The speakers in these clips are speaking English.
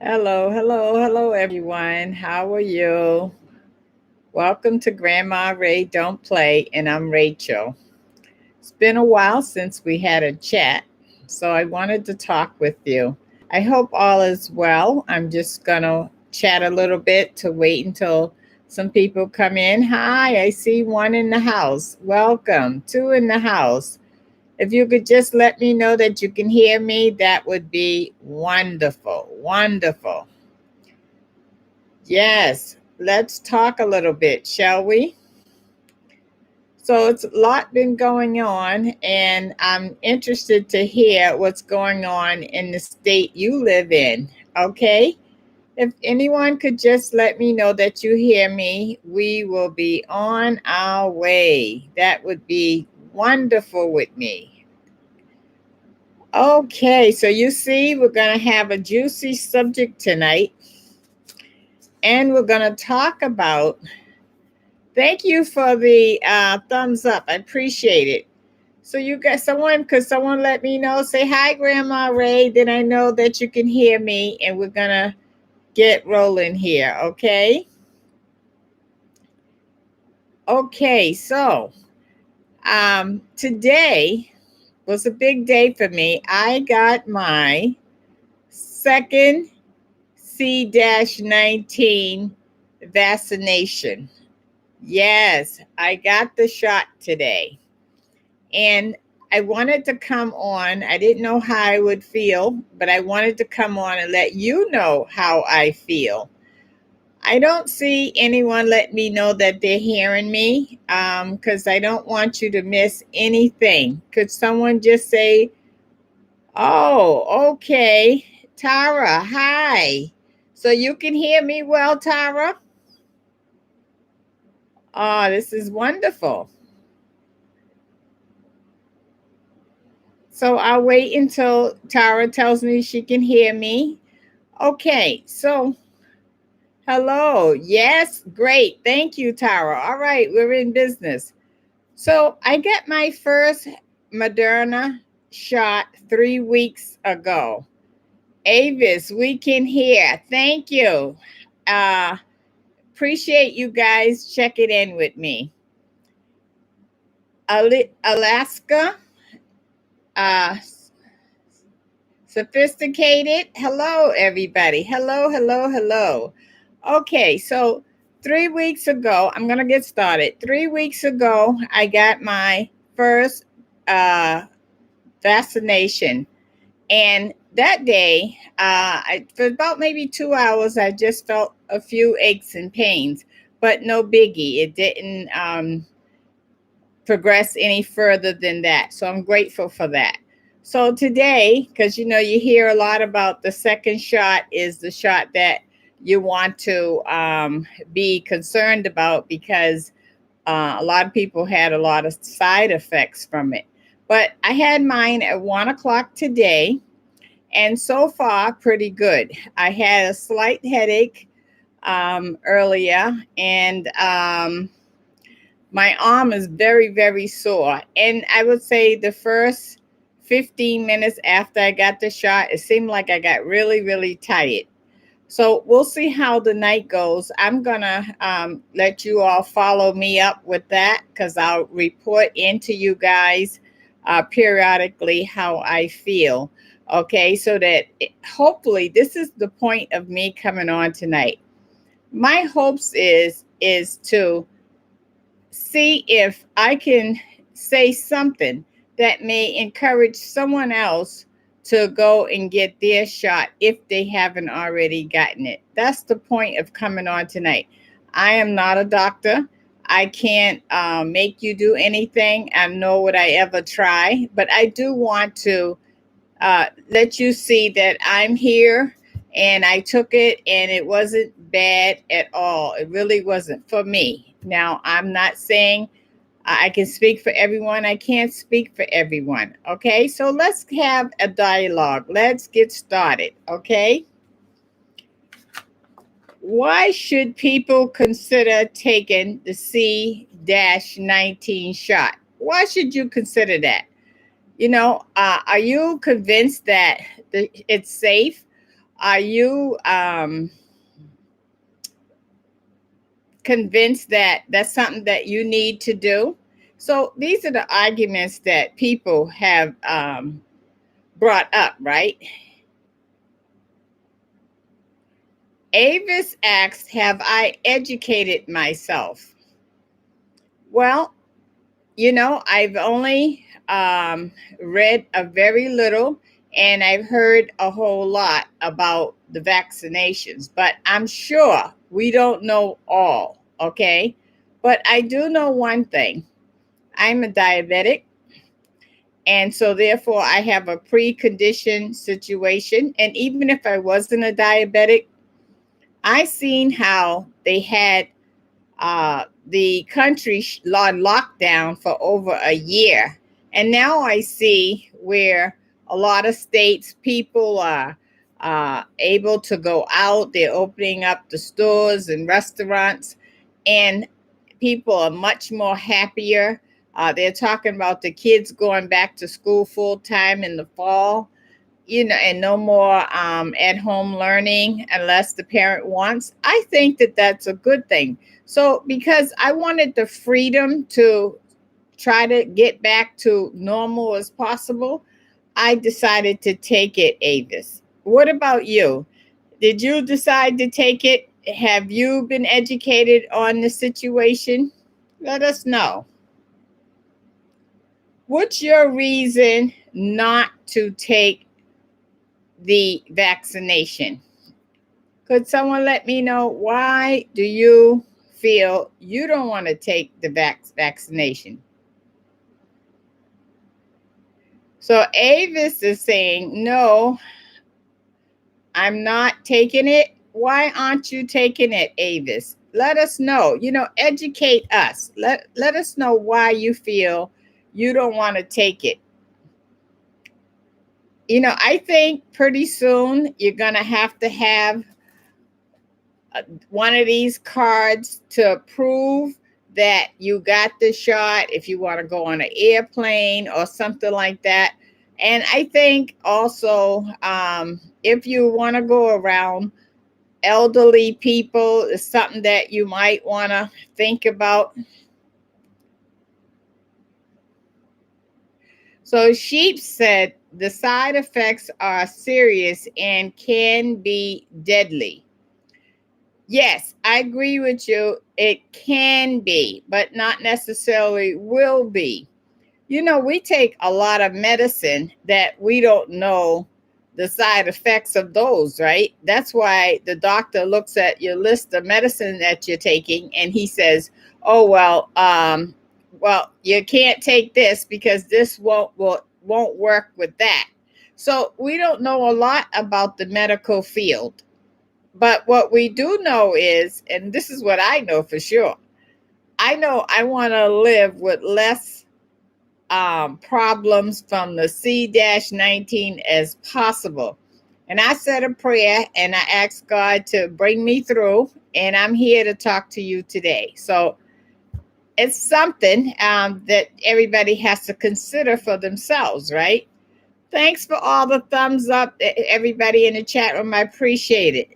Hello, hello, hello, everyone. How are you? Welcome to Grandma Ray Don't Play, and I'm Rachel. It's been a while since we had a chat, so I wanted to talk with you. I hope all is well. I'm just going to chat a little bit to wait until some people come in. Hi, I see one in the house. Welcome. Two in the house. If you could just let me know that you can hear me, that would be wonderful. Wonderful. Yes, let's talk a little bit, shall we? So it's a lot been going on, and I'm interested to hear what's going on in the state you live in. Okay? If anyone could just let me know that you hear me, we will be on our way. That would be wonderful with me. Okay, so you see, we're going to have a juicy subject tonight, and we're going to talk about. Thank you for the thumbs up. I appreciate it. So you got someone, could someone let me know? Say hi, Grandma Ray. Then I know that you can hear me, and we're gonna get rolling here. Okay. Okay. So today was a big day for me. I got my second C-19 vaccination. Yes, I got the shot today. And I wanted to come on. I didn't know how I would feel, but I wanted to come on and let you know how I feel. I don't see anyone let me know that they're hearing me because I don't want you to miss anything. Could someone just say, oh, okay, Tara, hi. So you can hear me well, Tara? Oh, this is wonderful. So I'll wait until Tara tells me she can hear me. Okay, so hello. Yes, great. Thank you, Tara. All right, we're in business. So I got my first Moderna shot 3 weeks ago. Avis, we can hear. Thank you. Uh, Appreciate you guys checking in with me. Alaska, uh, sophisticated. Hello, everybody. Hello, hello, hello. Okay, so 3 weeks ago, I'm going to get started. 3 weeks ago, I got my first uh, vaccination. And that day, for about maybe 2 hours, I just felt a few aches and pains, but no biggie. It didn't progress any further than that. So I'm grateful for that. So today, because you hear a lot about the second shot is the shot that you want to be concerned about because a lot of people had a lot of side effects from it. But I had mine at 1 o'clock today, and so far, pretty good. I had a slight headache earlier, and my arm is very, very sore. And I would say the first 15 minutes after I got the shot, it seemed like I got really, really tired. So we'll see how the night goes. I'm going to let you all follow me up with that because I'll report into you guys periodically how I feel. Okay, so that hopefully this is the point of me coming on tonight. My hopes is to see if I can say something that may encourage someone else to go and get their shot if they haven't already gotten it. That's the point of coming on tonight. I am not a doctor. I can't make you do anything. I know would I ever try, but I do want to let you see that I'm here and I took it and it wasn't bad at all. It really wasn't for me. Now, I'm not saying I can speak for everyone. I can't speak for everyone. Okay, so let's have a dialogue. Let's get started. Okay. Why should people consider taking the C-19 shot? Why should you consider that? Are you convinced that it's safe? Are you convinced that that's something that you need to do? So these are the arguments that people have brought up, right? Avis asks, have I educated myself? Well, I've only read a very little, and I've heard a whole lot about the vaccinations, but I'm sure we don't know all, okay? But I do know one thing. I'm a diabetic, and so therefore I have a preconditioned situation. And even if I wasn't a diabetic, I seen how they had the country on lockdown for over a year. And now I see where a lot of states, people are able to go out. They're opening up the stores and restaurants, and people are much more happier. They're talking about the kids going back to school full time in the fall, and no more at home learning unless the parent wants. I think that that's a good thing. So, because I wanted the freedom to try to get back to normal as possible, I decided to take it, Avis. What about you? Did you decide to take it? Have you been educated on the situation? Let us know. What's your reason not to take the vaccination? Could someone let me know, why do you feel you don't want to take the vaccination? So Avis is saying, no, I'm not taking it. Why aren't you taking it, Avis? Let us know. Educate us. Let us know why you feel you don't want to take it. I think pretty soon you're going to have one of these cards to prove that you got the shot if you want to go on an airplane or something like that. And I think also, if you want to go around elderly people, is something that you might want to think about. So Sheep said the side effects are serious and can be deadly. Yes, I agree with you. It can be, but not necessarily will be. We take a lot of medicine that we don't know the side effects of those, right? That's why the doctor looks at your list of medicine that you're taking and he says, "Oh, well, you can't take this because this won't work with that." So we don't know a lot about the medical field. But what we do know is, and this is what I know for sure, I know I want to live with less problems from the C-19 as possible. And I said a prayer and I asked God to bring me through, and I'm here to talk to you today. So it's something that everybody has to consider for themselves, right? Thanks for all the thumbs up, everybody in the chat room. I appreciate it.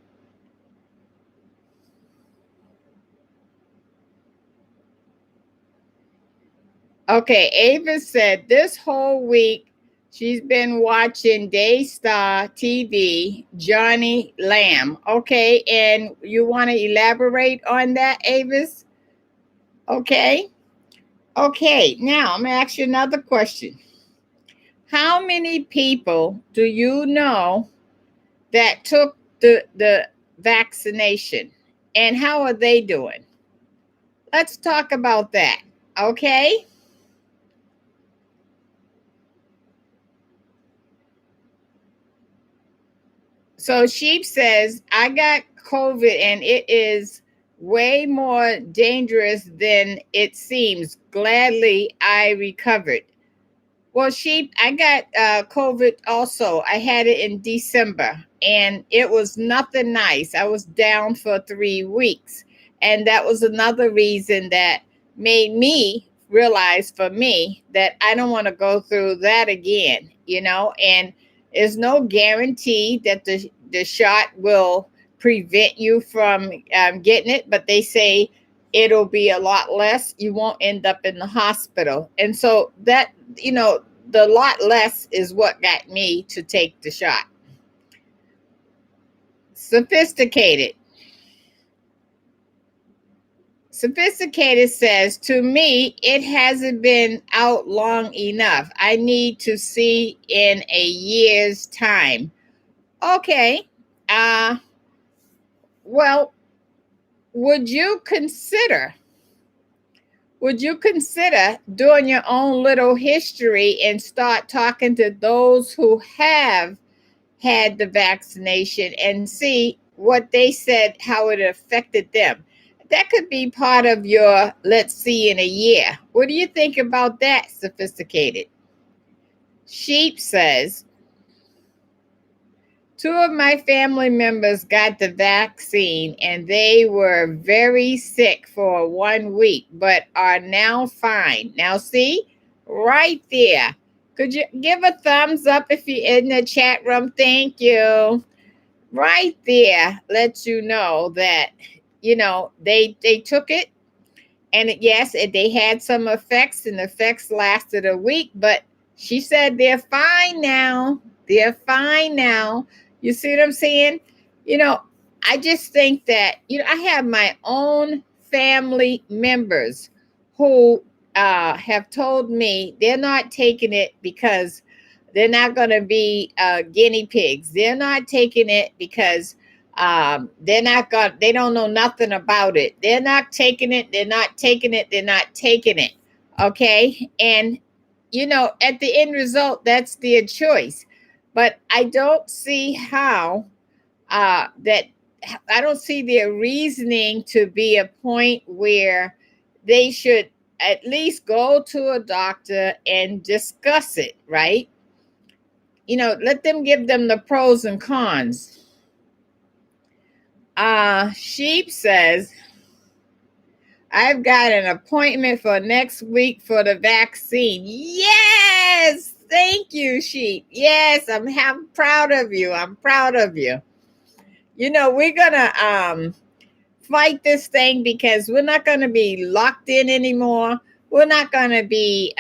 Okay, Ava said this whole week she's been watching Daystar TV, Johnny Lamb. Okay, and you want to elaborate on that, Avis? Okay. Okay, now I'm going to ask you another question. How many people do you know that took the vaccination, and how are they doing? Let's talk about that. Okay? So Sheep says, I got COVID and it is way more dangerous than it seems. Gladly, I recovered. Well, Sheep, I got COVID also. I had it in December and it was nothing nice. I was down for 3 weeks. And that was another reason that made me realize for me that I don't want to go through that again, and there's no guarantee that the shot will prevent you from getting it, but they say it'll be a lot less. You won't end up in the hospital. And so that, the lot less is what got me to take the shot. Sophisticated. Sophisticated says, to me, it hasn't been out long enough. I need to see in a year's time. Okay. Well, would you consider doing your own little history and start talking to those who have had the vaccination and see what they said, how it affected them? That could be part of your let's see in a year. What do you think about that, Sophisticated? Sheep says, 2 of my family members got the vaccine and they were very sick for 1 week, but are now fine. Now, see, right there. Could you give a thumbs up if you're in the chat room? Thank you. Right there lets you know that, they took it. And yes, they had some effects, and the effects lasted a week, but she said they're fine now. They're fine now. You see what I'm saying? I just think that, I have my own family members who have told me they're not taking it because they're not going to be guinea pigs. They're not taking it because they don't know nothing about it. They're not taking it. They're not taking it. They're not taking it. Okay. And, at the end result, that's their choice. But I don't see how I don't see their reasoning to be a point where they should at least go to a doctor and discuss it, right? Let them give them the pros and cons. Sheep says, I've got an appointment for next week for the vaccine. Yes! Thank you, Sheep. Yes, I'm proud of you. I'm proud of you. We're going to fight this thing because we're not going to be locked in anymore. We're not going to be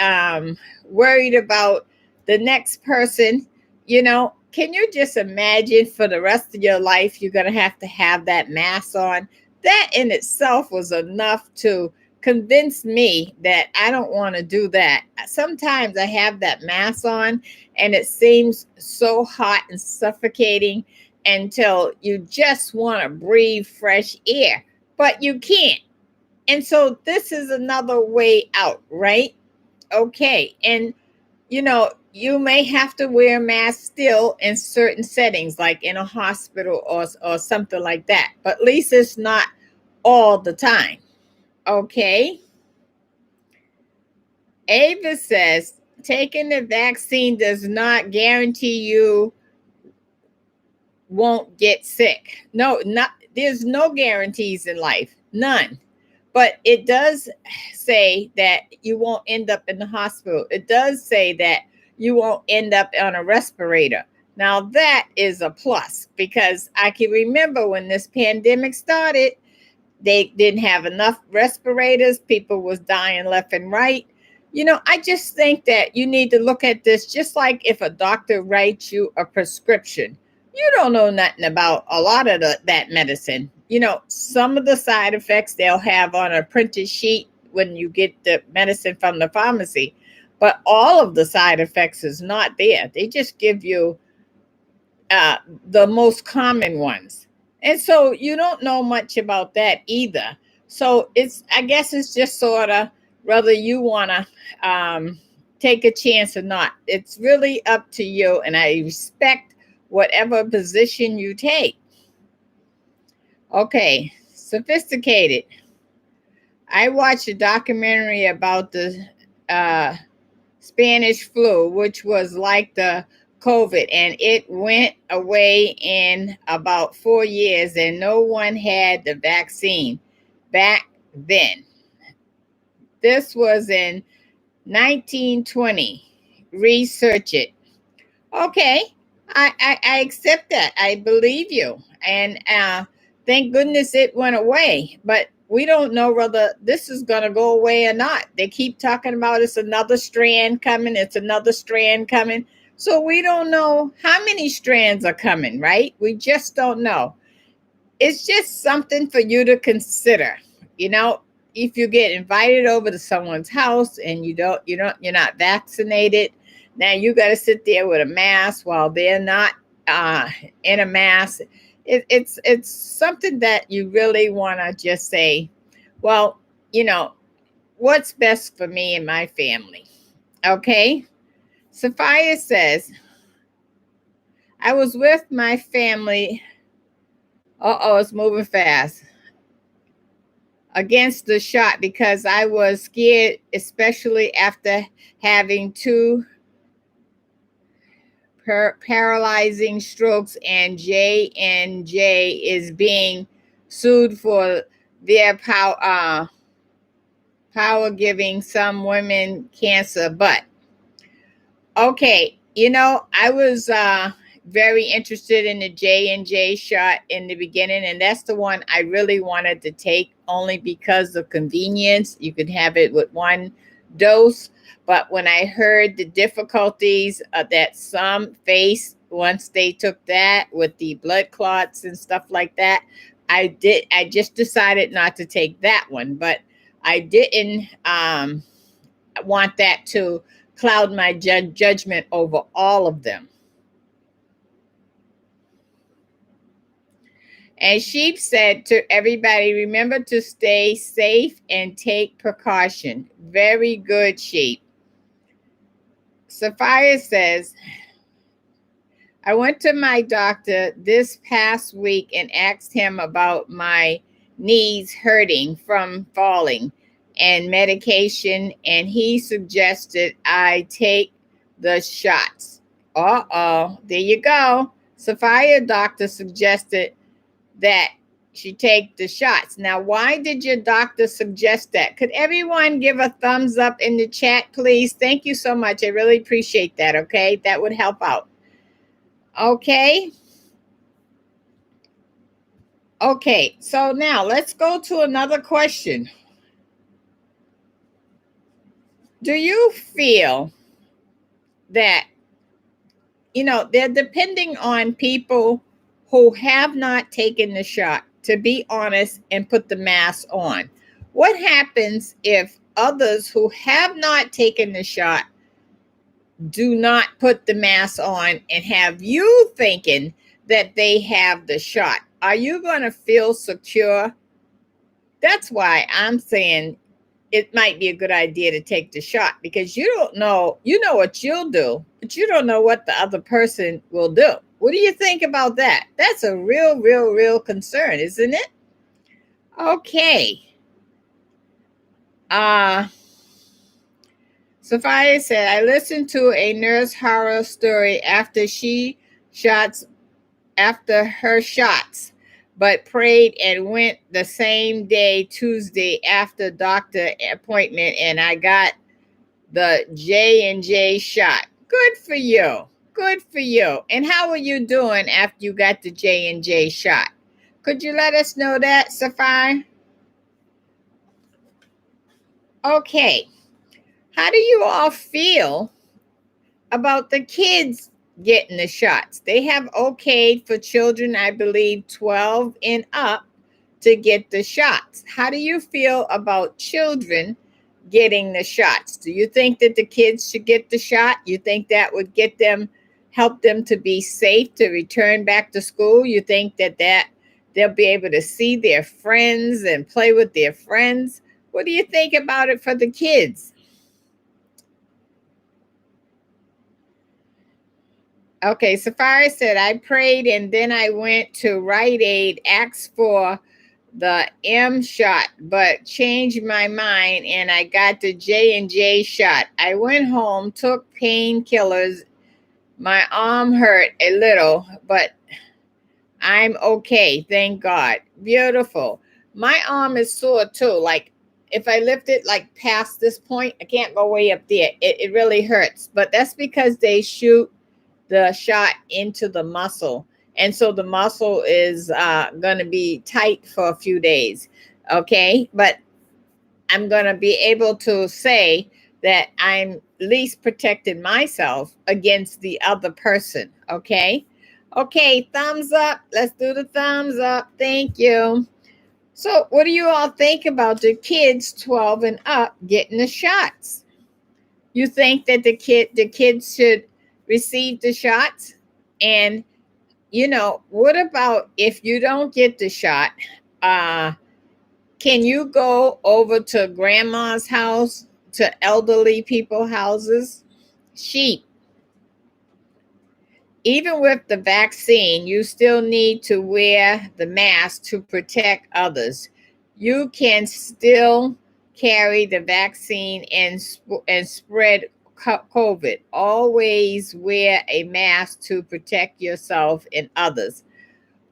worried about the next person. Can you just imagine for the rest of your life, you're going to have that mask on? That in itself was enough to convince me that I don't want to do that. Sometimes I have that mask on and it seems so hot and suffocating until you just want to breathe fresh air, but you can't. And so this is another way out, right? Okay. And, you may have to wear a mask still in certain settings, like in a hospital or something like that. But at least it's not all the time. Okay. Ava says, taking the vaccine does not guarantee you won't get sick. No, there's no guarantees in life. None. But it does say that you won't end up in the hospital. It does say that you won't end up on a respirator. Now that is a plus, because I can remember when this pandemic started, they didn't have enough respirators. People was dying left and right. I just think that you need to look at this just like if a doctor writes you a prescription. You don't know nothing about a lot of that medicine. Some of the side effects they'll have on a printed sheet when you get the medicine from the pharmacy, but all of the side effects is not there. They just give you the most common ones. And so you don't know much about that either. So I guess it's just sort of whether you want to take a chance or not. It's really up to you. And I respect whatever position you take. Okay, Sophisticated. I watched a documentary about the Spanish flu, which was like the COVID, and it went away in about 4 years, and no one had the vaccine back then. This was in 1920. Research it. Okay, I accept that. I believe you. And thank goodness it went away. But we don't know whether this is going to go away or not. They keep talking about it's another strand coming. It's another strand coming. So we don't know how many strands are coming, right? We just don't know. It's just something for you to consider. You know, if you get invited over to someone's house and you're not vaccinated, now you got to sit there with a mask while they're not in a mask. It's something that you really want to just say, well, you know, what's best for me and my family. Okay. Sophia says, I was with my family. Uh-oh, it's moving fast. Against the shot because I was scared, especially after having two paralyzing strokes, and J&J is being sued for their power giving some women cancer. But okay, you know, I was very interested in the J&J shot in the beginning, and that's the one I really wanted to take only because of convenience. You could have it with one dose, but when I heard the difficulties that some face once they took that with the blood clots and stuff like that, I just decided not to take that one. But I didn't want that to cloud my judgment over all of them. And Sheep said to everybody, remember to stay safe and take precaution. Very good, Sheep. Sophia says, I went to my doctor this past week and asked him about my knees hurting from falling and medication, and he suggested I take the shots. Uh-oh, there you go. Sophia doctor suggested that she take the shots. Now, why did your doctor suggest that? Could everyone give a thumbs up in the chat, please? Thank you so much. I really appreciate that, okay? That would help out. Okay. Okay, so now let's go to another question. Do you feel that, you know, they're depending on people who have not taken the shot to be honest and put the mask on? What happens if others who have not taken the shot do not put the mask on and have you thinking that they have the shot? Are you going to feel secure? That's why I'm saying it might be a good idea to take the shot, because you don't know, you know what you'll do, but you don't know what the other person will do. What do you think about that? That's a real concern, isn't it? Okay. Sophia said, I listened to a nurse horror story after her shots, but prayed and went the same day, Tuesday, after doctor appointment, and I got the J&J shot. Good for you. Good for you. And how are you doing after you got the J&J shot? Could you let us know that, Sophia? Okay. How do you all feel about the kids getting the shots? They have okayed for children, I believe, 12 and up to get the shots. How do you feel about children getting the shots? Do you think that the kids should get the shot? You think that would help them to be safe to return back to school? You think that they'll be able to see their friends and play with their friends? What do you think about it for the kids? Okay, Safari said, I prayed and then I went to Rite Aid, asked for the M shot, but changed my mind and I got the J&J shot. I went home, took painkillers. My arm hurt a little, but I'm okay, thank God. Beautiful. My arm is sore too. Like if I lift it like past this point, I can't go way up there. It really hurts, but that's because they shoot the shot into the muscle. And so the muscle is going to be tight for a few days. Okay. But I'm going to be able to say that I'm least protected myself against the other person. Okay. Okay. Thumbs up. Let's do the thumbs up. Thank you. So, what do you all think about the kids 12 and up getting the shots? You think that the kids should receive the shots? And what about if you don't get the shot? Uh, can you go over to grandma's house, to elderly people houses? Sheep. Even with the vaccine, you still need to wear the mask to protect others. You can still carry the vaccine and spread COVID. Always wear a mask to protect yourself and others.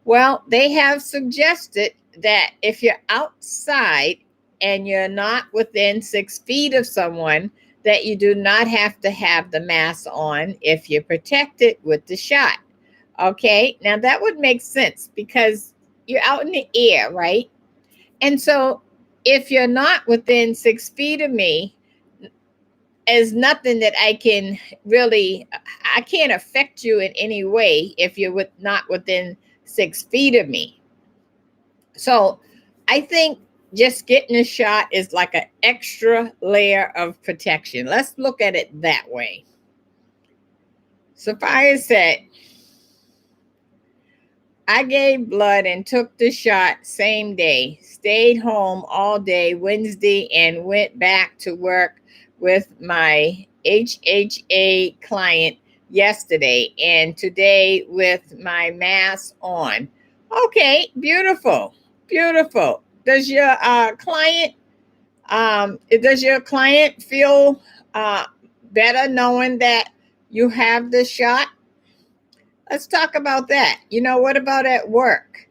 Well, they have suggested that if you're outside and you're not within 6 feet of someone, that you do not have to have the mask on if you're protected with the shot. Okay, now that would make sense because you're out in the air, right? And so if you're not within 6 feet of me, is nothing that I can really, I can't affect you in any way if you're not within 6 feet of me. So I think just getting a shot is like an extra layer of protection. Let's look at it that way. Sophia said, I gave blood and took the shot same day, stayed home all day Wednesday, and went back to work with my HHA client yesterday, and today with my mask on. Okay, beautiful, beautiful. Does your client feel better knowing that you have the shot? Let's talk about that. What about at work?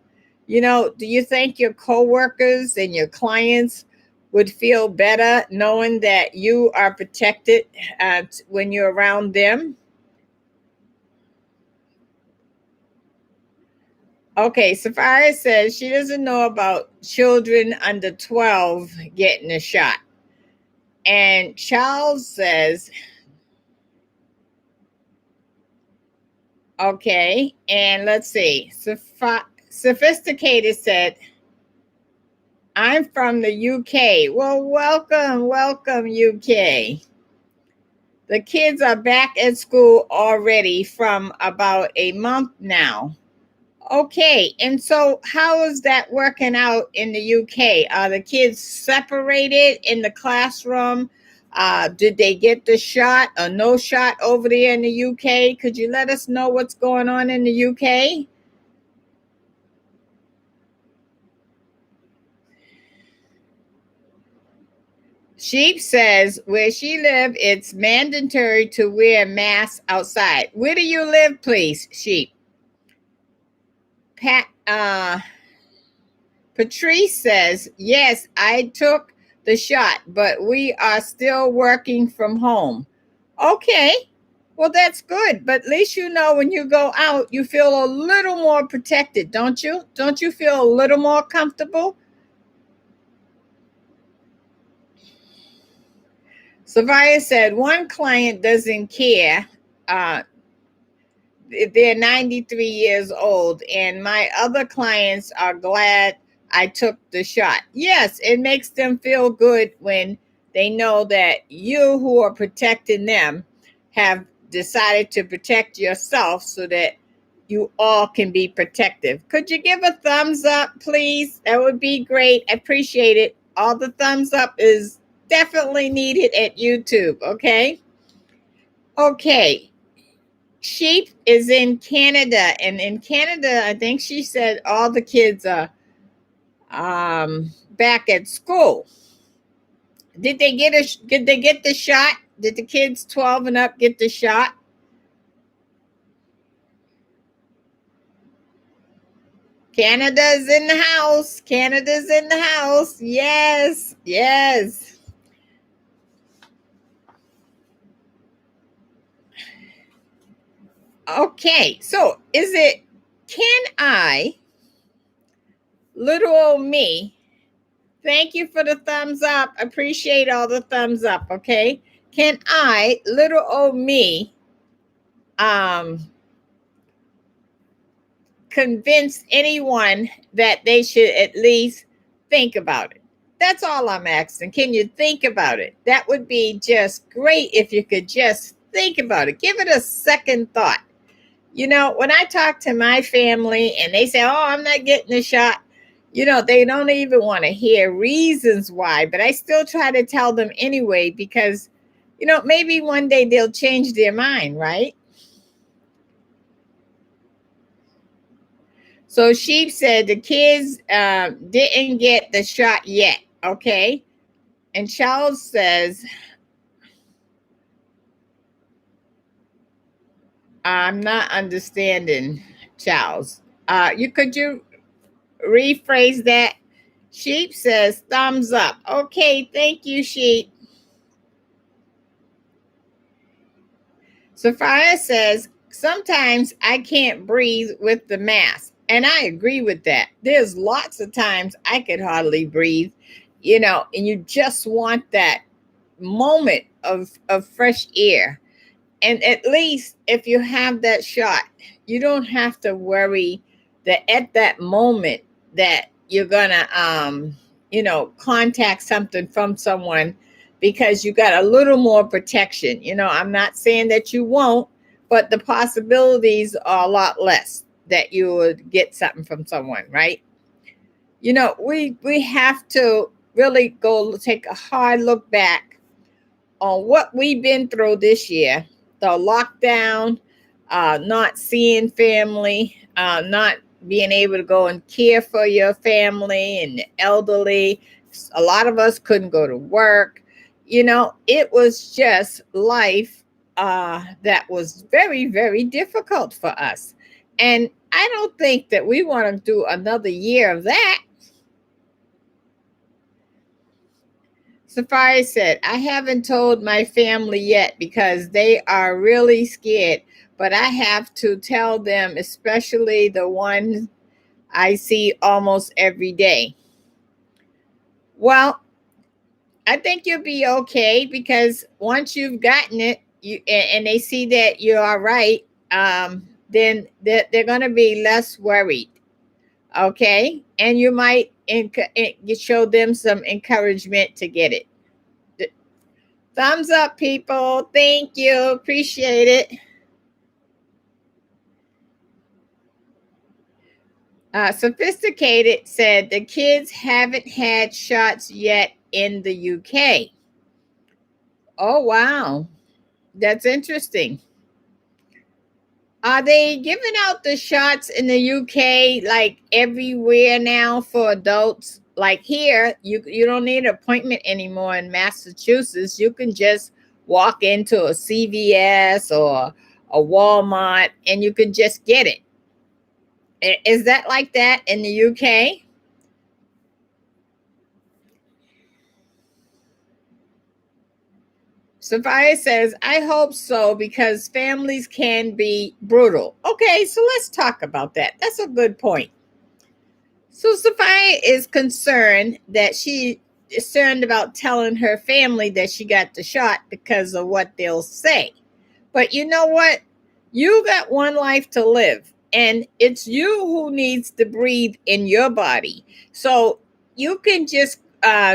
Do you think your coworkers and your clients would feel better knowing that you are protected when you're around them? Okay, Sapphira says she doesn't know about children under 12 getting a shot. And Charles says, okay, and let's see. Sophisticated said, I'm from the UK. Well, welcome, UK. The kids are back at school already from about a month now. Okay, and so how is that working out in the UK? Are the kids separated in the classroom? Did they get the shot or no shot over there in the UK? Could you let us know what's going on in the UK? Sheep says where she lives, it's mandatory to wear masks outside. Where do you live, please, Sheep? Patrice says, yes, I took the shot, but we are still working from home. Okay, well, that's good. But at least when you go out, you feel a little more protected, don't you? Don't you feel a little more comfortable? Savia said, one client doesn't care. They're 93 years old, and my other clients are glad I took the shot. Yes, it makes them feel good when they know that you, who are protecting them, have decided to protect yourself so that you all can be protective. Could you give a thumbs up, please? That would be great. I appreciate it. All the thumbs up is definitely needed at YouTube, okay? Okay. Sheep is in Canada, and in Canada, I think she said all the kids are back at school. Did they get the shot? Did the kids 12 and up get the shot? Canada's in the house. Canada's in the house. Yes, yes. Okay, so is it, can I, little old me, thank you for the thumbs up. Appreciate all the thumbs up, okay? Can I, little old me, um, convince anyone that they should at least think about it? That's all I'm asking. Can you think about it? That would be just great if you could just think about it. Give it a second thought. You know, when I talk to my family and they say, "Oh, I'm not getting the shot," you know, they don't even want to hear reasons why, but I still try to tell them anyway because, you know, maybe one day they'll change their mind, right? So Sheep said the kids didn't get the shot yet, okay? And Charles says, I'm not understanding, Charles. You rephrase that? Sheep says thumbs up. Okay, thank you, Sheep. Sophia says, sometimes I can't breathe with the mask. And I agree with that. There's lots of times I could hardly breathe, you know, and you just want that moment of fresh air. And at least if you have that shot, you don't have to worry that at that moment that you're gonna you know, contact something from someone because you got a little more protection. You know, I'm not saying that you won't, but the possibilities are a lot less that you would get something from someone, right? You know, we have to really go take a hard look back on what we've been through this year, the lockdown, not seeing family, not being able to go and care for your family and the elderly. A lot of us couldn't go to work. You know, it was just life that was very, very difficult for us. And I don't think that we want to do another year of that. Safari said, I haven't told my family yet because they are really scared, but I have to tell them, especially the ones I see almost every day. Well, I think you'll be okay because once you've gotten it, and they see that you're all right, then they're going to be less worried. Okay, and you might show them some encouragement to get it. Thumbs up, people. Thank you. Appreciate it. Sophisticated said the kids haven't had shots yet in the UK. Oh, wow. That's interesting. Are they giving out the shots in the UK like everywhere now for adults? Like here, you don't need an appointment anymore in Massachusetts. You can just walk into a CVS or a Walmart and you can just get it. Is that like that in the UK? Sophia says, I hope so because families can be brutal. Okay, so let's talk about that. That's a good point. So Sophia is concerned that she is concerned about telling her family that she got the shot because of what they'll say. But you know what? You got one life to live, and it's you who needs to breathe in your body. So you can just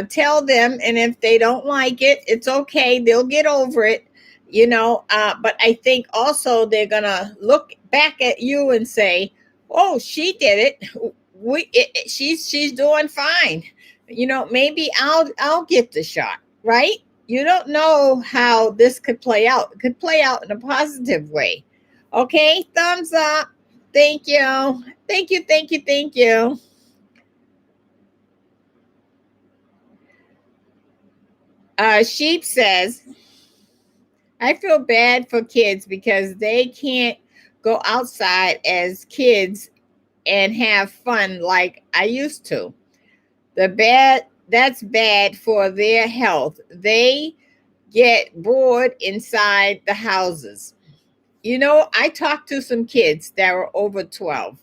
tell them, and if they don't like it, it's okay. They'll get over it, you know. But I think also they're gonna look back at you and say, "Oh, she did it. She's doing fine. You know, maybe I'll get the shot, right?" You don't know how this could play out. It could play out in a positive way. Okay, thumbs up. Thank you. Thank you, thank you, thank you. Sheep says, I feel bad for kids because they can't go outside as kids and have fun like I used to. That's bad for their health. They get bored inside the houses. I talked to some kids that were over 12.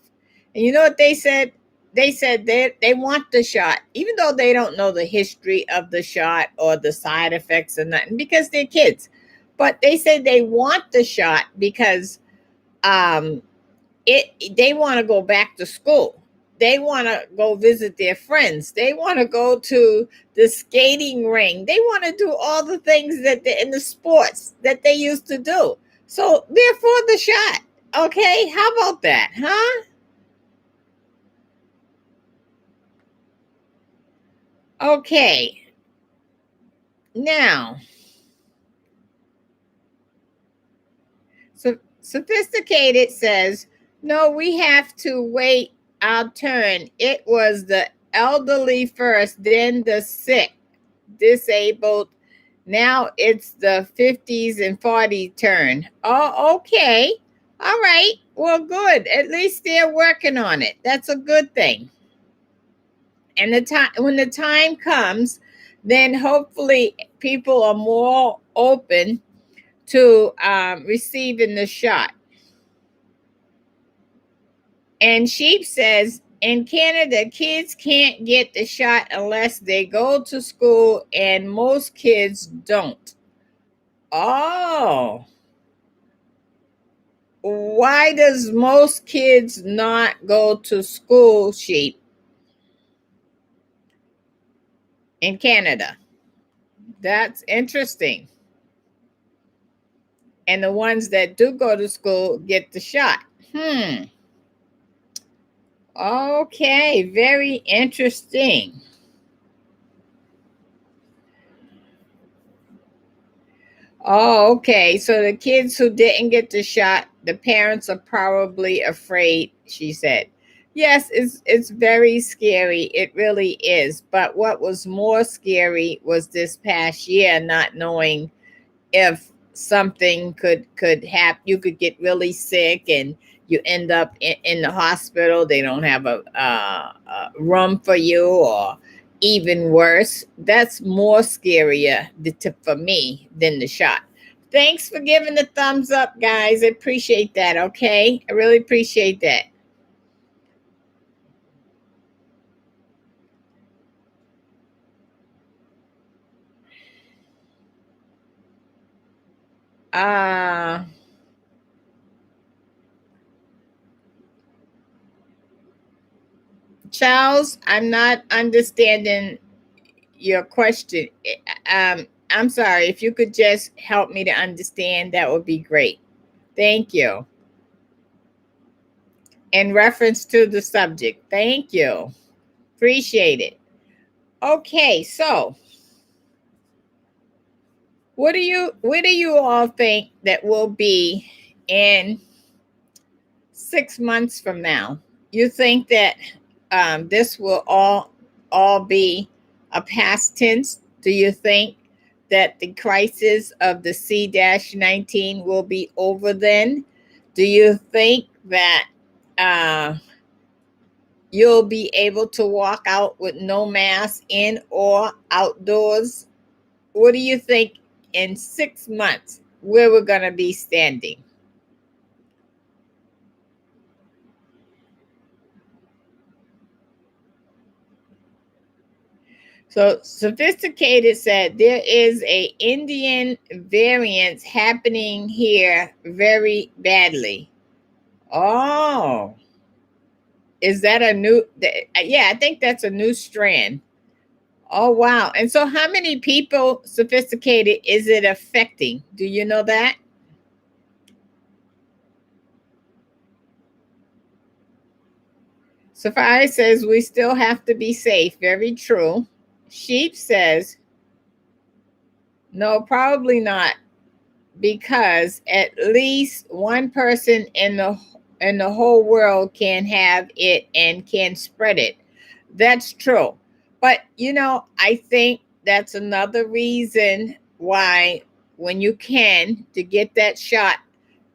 And you know what they said? They said they want the shot, even though they don't know the history of the shot or the side effects or nothing, because they're kids. But they said they want the shot because um, they want to go back to school. They want to go visit their friends. They want to go to the skating ring. They want to do all the things that in the sports that they used to do. So they're for the shot. Okay, how about that, huh? Okay, now, so sophisticated says, no, we have to wait our turn. It was the elderly first, then the sick, disabled. Now it's the 50s and 40 turn. Oh, okay. All right. Well, good. At least they're working on it. That's a good thing. And the time when the time comes, then hopefully people are more open to receiving the shot. And Sheep says, in Canada, kids can't get the shot unless they go to school, and most kids don't. Oh, why does most kids not go to school, Sheep, in Canada? That's interesting. And the ones that do go to school get the shot. Okay, very interesting. Oh, okay. So the kids who didn't get the shot, the parents are probably afraid, she said. Yes, it's very scary. It really is. But what was more scary was this past year not knowing if something could happen. You could get really sick and you end up in the hospital. They don't have a room for you, or even worse. That's more scarier for me than the shot. Thanks for giving the thumbs up, guys. I appreciate that. Okay, I really appreciate that. uh Charles, I'm not understanding your question. I'm sorry. If you could just help me to understand, that would be great. Thank you. In reference to the subject. Thank you. Appreciate it. Okay, so what do you all think that will be in 6 months from now? You think that this will all be a past tense? Do you think that the crisis of the C-19 will be over then? Do you think that uh, you'll be able to walk out with no mask in or outdoors? What do you think in 6 months where we're going to be standing? So sophisticated said there is a Indian variant happening here very badly. Oh, is that a new? Yeah, I think that's a new strand. Oh wow! And so, how many people, sophisticated, is it affecting? Do you know that? Safari says we still have to be safe. Very true. Sheep says no, probably not, because at least one person in the whole world can have it and can spread it. That's true. But I think that's another reason why, when you can, to get that shot,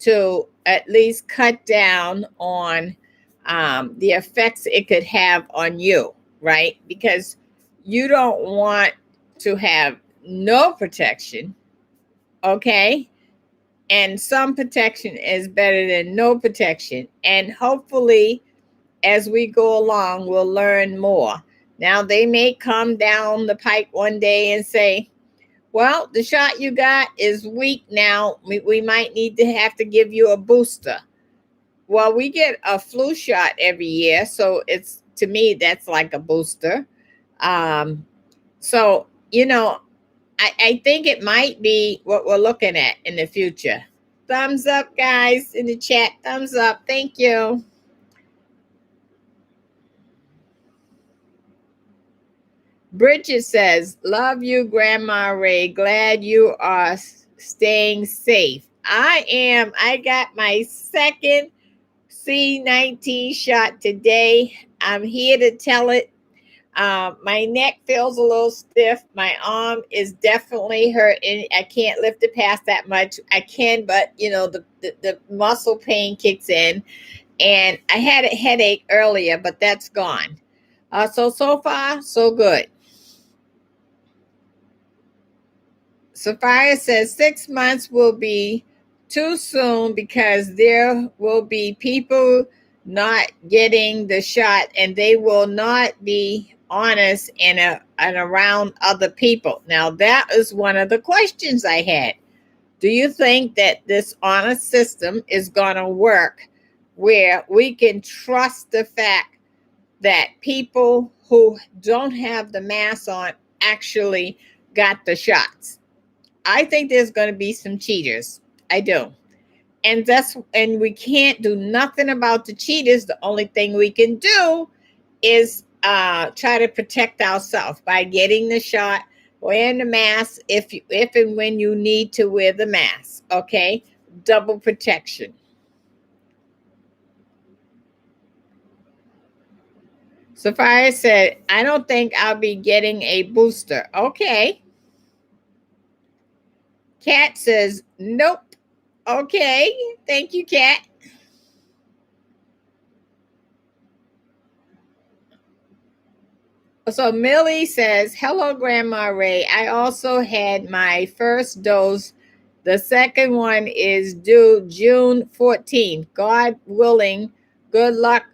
to at least cut down on the effects it could have on you, right? Because you don't want to have no protection, okay? And some protection is better than no protection. And hopefully, as we go along, we'll learn more. Now, they may come down the pike one day and say, well, the shot you got is weak now. We might need to have to give you a booster. Well, we get a flu shot every year. So it's, to me, that's like a booster. Um, so, I think it might be what we're looking at in the future. Thumbs up, guys, in the chat. Thumbs up. Thank you. Bridget says, love you, Grandma Ray. Glad you are staying safe. I am. I got my second C-19 shot today. I'm here to tell it. My neck feels a little stiff. My arm is definitely hurting. I can't lift it past that much. I can, but the muscle pain kicks in. And I had a headache earlier, but that's gone. So far, so good. Sapphire says 6 months will be too soon because there will be people not getting the shot and they will not be honest and around other people. Now, that is one of the questions I had. Do you think that this honest system is going to work where we can trust the fact that people who don't have the mask on actually got the shots? I think there's going to be some cheaters. I do. And we can't do nothing about the cheaters. The only thing we can do is try to protect ourselves by getting the shot, wearing the mask if and when you need to wear the mask. Okay? Double protection. Sophia said, I don't think I'll be getting a booster. Okay. Kat says, nope. Okay. Thank you, Kat. So Millie says, hello, Grandma Ray. I also had my first dose. The second one is due June 14th. God willing, good luck,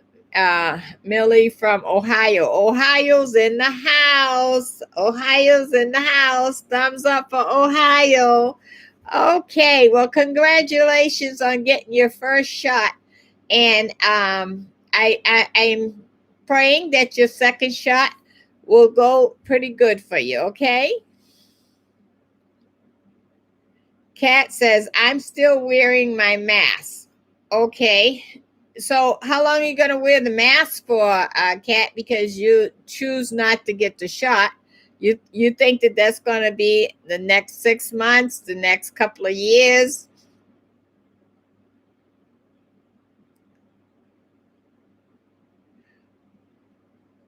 Millie from Ohio. Ohio's in the house. Ohio's in the house. Thumbs up for Ohio. Okay, well, congratulations on getting your first shot. And I'm praying that your second shot will go pretty good for you, okay? Kat says, I'm still wearing my mask. Okay. So how long are you going to wear the mask for, Kat? Because you choose not to get the shot. You think that that's going to be the next 6 months, the next couple of years?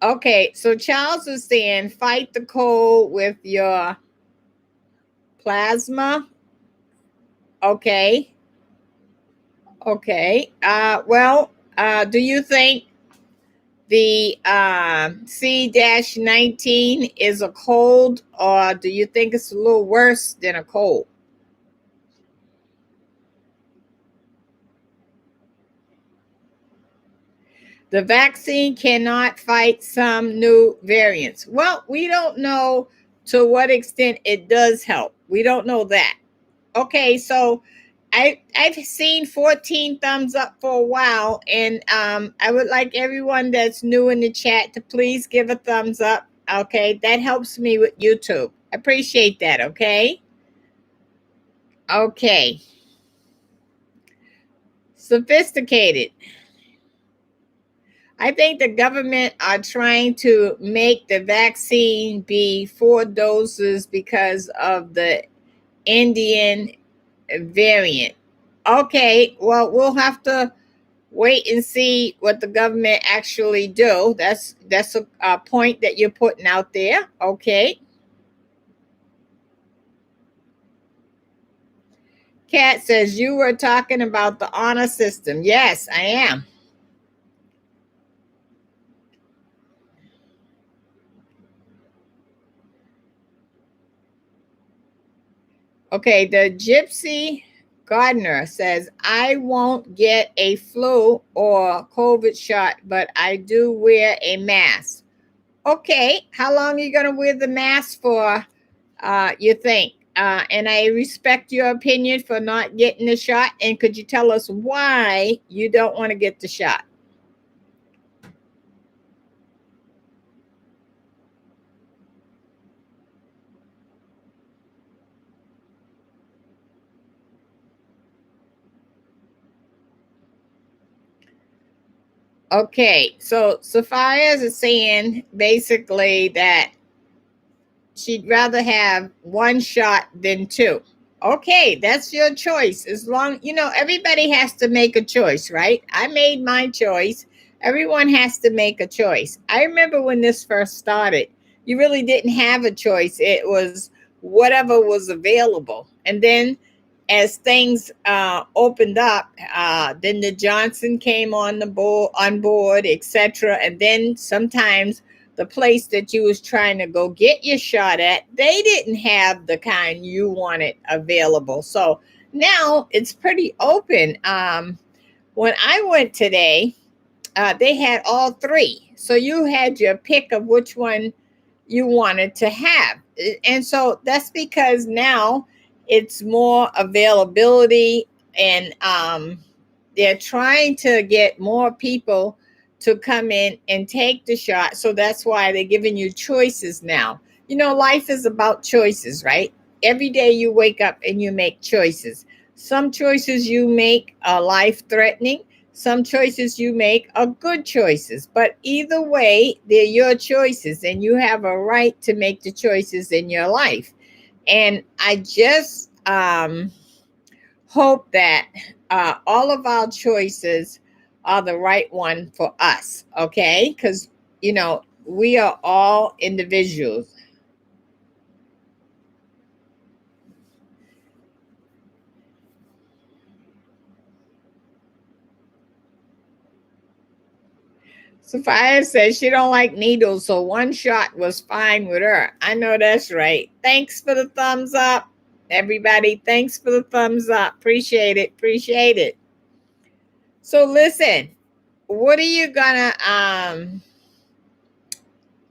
Okay, so Charles is saying fight the cold with your plasma. Okay. Okay. Do you think the C-19 is a cold, or do you think it's a little worse than a cold? The vaccine cannot fight some new variants. Well, we don't know to what extent it does help. We don't know that. Okay, so I've seen 14 thumbs up for a while, and I would like everyone that's new in the chat to please give a thumbs up. Okay, that helps me with YouTube. I appreciate that. Okay. Okay. Sophisticated. I think the government are trying to make the vaccine be 4 doses because of the Indian variant. Okay, well, we'll have to wait and see what the government actually do. That's a point that you're putting out there. Okay. Kat says you were talking about the honor system. Yes, I am. Okay, the gypsy Gardner says, I won't get a flu or COVID shot, but I do wear a mask. Okay, how long are you going to wear the mask for, you think? And I respect your opinion for not getting the shot. And could you tell us why you don't want to get the shot? Okay, so Sophia is saying basically that she'd rather have one shot than two. Okay, that's your choice. As long, everybody has to make a choice, right? I made my choice. Everyone has to make a choice. I remember when this first started, you really didn't have a choice. It was whatever was available. And then as things opened up, then the Johnson came on board, etc. And then sometimes the place that you was trying to go get your shot at, they didn't have the kind you wanted available. So now it's pretty open. When I went today, they had all three. So you had your pick of which one you wanted to have. And so that's because now it's more availability, and they're trying to get more people to come in and take the shot. So that's why they're giving you choices now. Life is about choices, right? Every day you wake up and you make choices. Some choices you make are life threatening. Some choices you make are good choices, but either way, they're your choices, and you have a right to make the choices in your life. And I just hope that all of our choices are the right one for us, okay? Because, we are all individuals. Sophia says she don't like needles, so one shot was fine with her. I know that's right. Thanks for the thumbs up, everybody. Thanks for the thumbs up. Appreciate it. Appreciate it. So listen, what are you gonna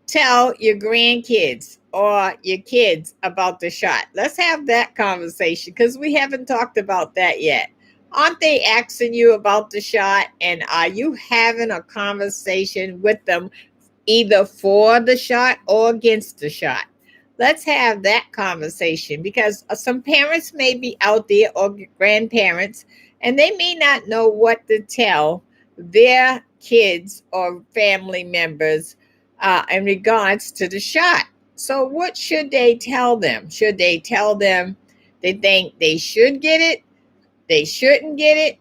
tell your grandkids or your kids about the shot? Let's have that conversation because we haven't talked about that yet. Aren't they asking you about the shot? And are you having a conversation with them either for the shot or against the shot? Let's have that conversation because some parents may be out there or grandparents, and they may not know what to tell their kids or family members in regards to the shot. So, what should they tell them? Should they tell them they think they should get it? They shouldn't get it?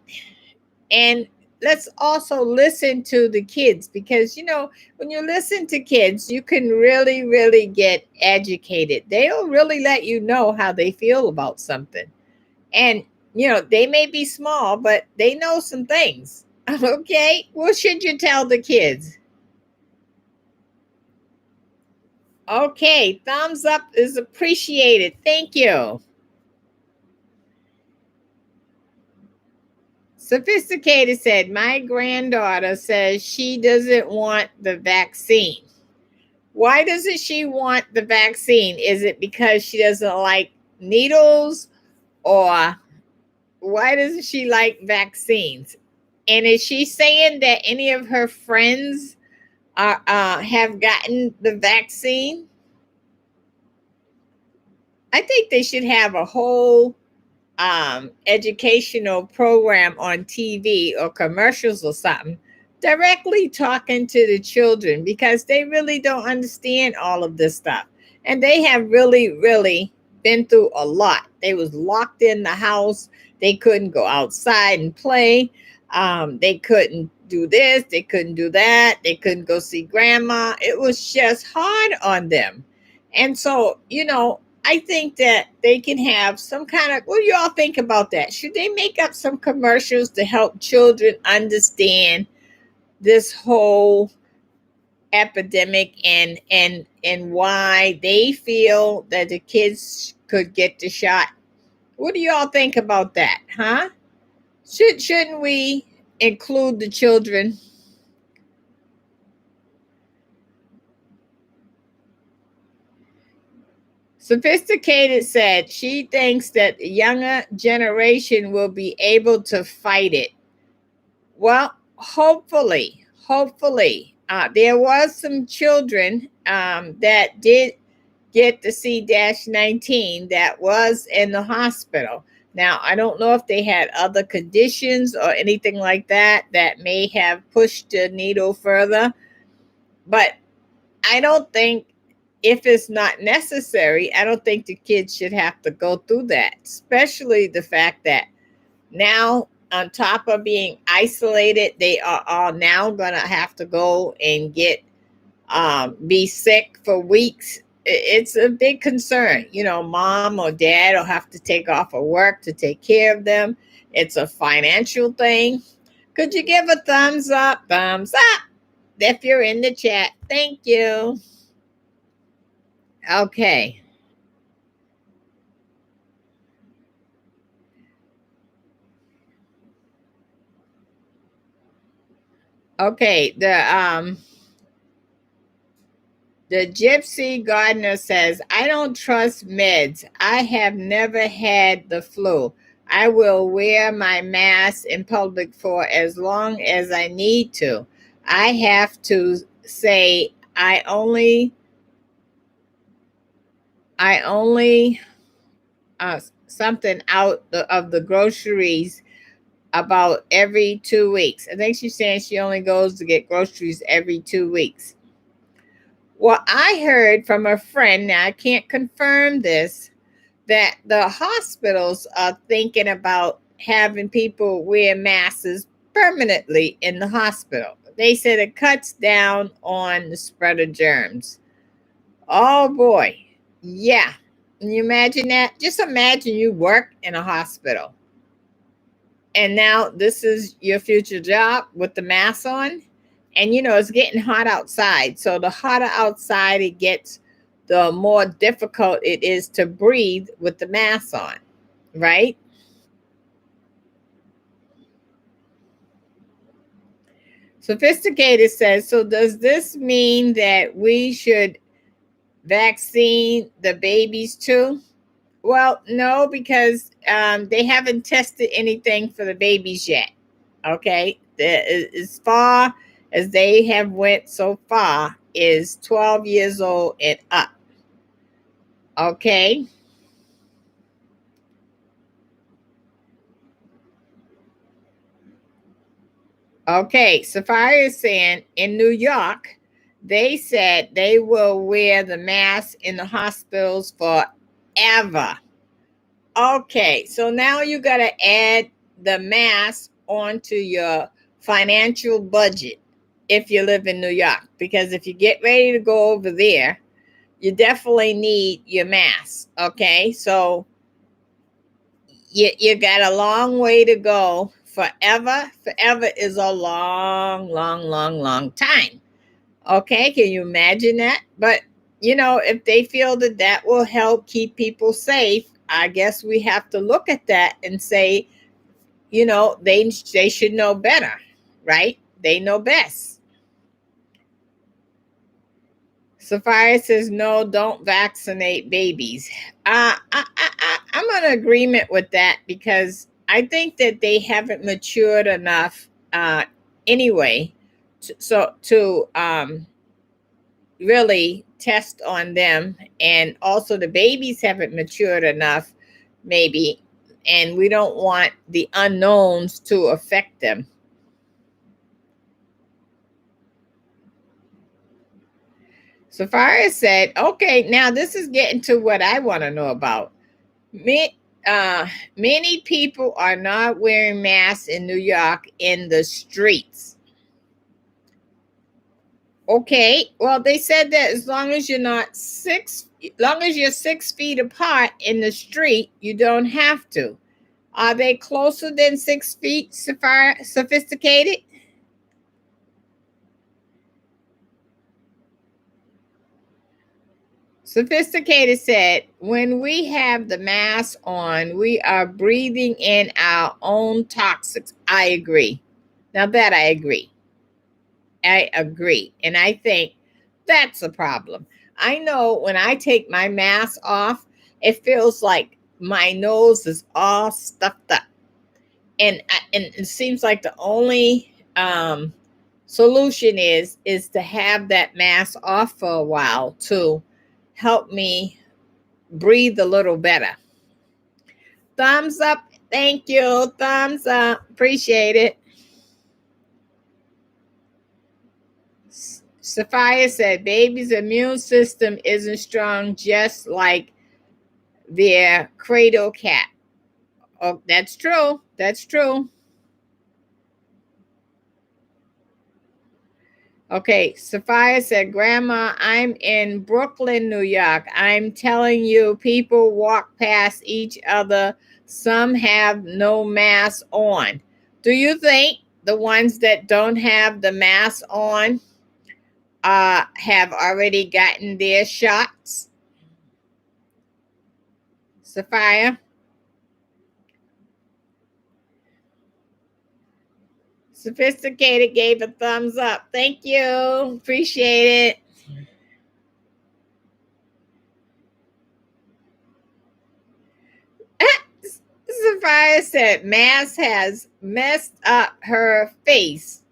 And let's also listen to the kids because when you listen to kids you can really get educated. They'll really let you know how they feel about something. And they may be small but they know some things. Okay, what should you tell the kids? Okay, thumbs up is appreciated. Thank you. Sophisticated said, my granddaughter says she doesn't want the vaccine. Why doesn't she want the vaccine? Is it because she doesn't like needles, or why doesn't she like vaccines? And is she saying that any of her friends are have gotten the vaccine? I think they should have a whole educational program on TV or commercials or something directly talking to the children because they really don't understand all of this stuff. And they have really been through a lot. They was locked in the house. They couldn't go outside and play. They couldn't do this. They couldn't do that. They couldn't go see grandma. It was just hard on them. And so, I think that they can have some kind of, what do y'all think about that? Should they make up some commercials to help children understand this whole epidemic and why they feel that the kids could get the shot? What do y'all think about that, huh? Shouldn't we include the children? Sophisticated said she thinks that the younger generation will be able to fight it. Well, hopefully. There was some children that did get the C-19 that was in the hospital. Now, I don't know if they had other conditions or anything like that that may have pushed the needle further, but I don't think, if it's not necessary, I don't think the kids should have to go through that, especially the fact that now, on top of being isolated, they are all now going to have to go and get be sick for weeks. It's a big concern. You know, mom or dad will have to take off of work to take care of them. It's a financial thing. Could you give a thumbs up? Thumbs up if you're in the chat. Thank you. Okay. Okay. The Gypsy Gardener says, I don't trust meds. I have never had the flu. I will wear my mask in public for as long as I need to. I have to say, I only something out of the groceries about every 2 weeks. I think she's saying she only goes to get groceries every 2 weeks. Well, I heard from a friend, now I can't confirm this, that the hospitals are thinking about having people wear masks permanently in the hospital. They said it cuts down on the spread of germs. Oh boy. Yeah. Can you imagine that? Just imagine you work in a hospital and now this is your future job with the mask on. And you know, it's getting hot outside. So the hotter outside it gets, the more difficult it is to breathe with the mask on, right? Sophisticated says, so does this mean that we should vaccine the babies too? Well, no, because they haven't tested anything for the babies yet. Okay, as far as they have went so far is 12 years old and up. Okay. Okay, Sapphire is saying in New York, they said they will wear the mask in the hospitals forever. Okay, so now you got to add the mask onto your financial budget if you live in New York, because if you get ready to go over there, you definitely need your mask. Okay, so you got a long way to go. Forever is a long time. Okay, can you imagine that? But you know, if they feel that that will help keep people safe, I guess we have to look at that and say, you know, they should know better, right? They know best. Sapphire says, no, don't vaccinate babies. I'm in agreement with that because I think that they haven't matured enough anyway to really test on them. And also, the babies haven't matured enough, maybe, and we don't want the unknowns to affect them. Sapphire said, okay, now this is getting to what I want to know about. Many people are not wearing masks in New York in the streets. Okay, well, they said that as long as you're not long as you're 6 feet apart in the street, you don't have to. Are they closer than 6 feet, Sophisticated? Sophisticated said, when we have the mask on, we are breathing in our own toxics. I agree. Now that I agree. I agree. And I think that's a problem. I know when I take my mask off, it feels like my nose is all stuffed up. And it seems like the only solution is to have that mask off for a while to help me breathe a little better. Thumbs up. Thank you. Thumbs up. Appreciate it. Sophia said, baby's immune system isn't strong, just like their cradle cat. Oh, that's true. That's true. Okay, Sophia said, Grandma, I'm in Brooklyn, New York. I'm telling you, people walk past each other. Some have no mask on. Do you think the ones that don't have the mask on have already gotten their shots? Sophia? Sophisticated gave a thumbs up. Thank you. Appreciate it. Sophia said, Mask has messed up her face.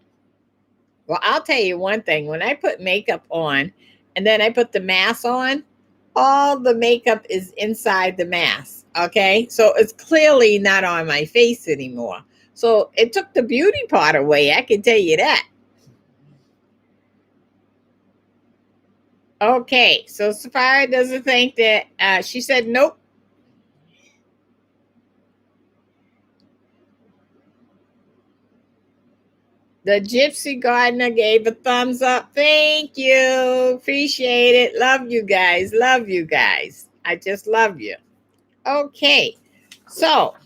Well, I'll tell you one thing. When I put makeup on and then I put the mask on, all the makeup is inside the mask. Okay. So it's clearly not on my face anymore. So it took the beauty part away. I can tell you that. Okay. So Sophia doesn't think that, she said, nope. The Gypsy Gardener gave a thumbs up. Thank you. Appreciate it. Love you guys. Love you guys. I just love you. Okay. So,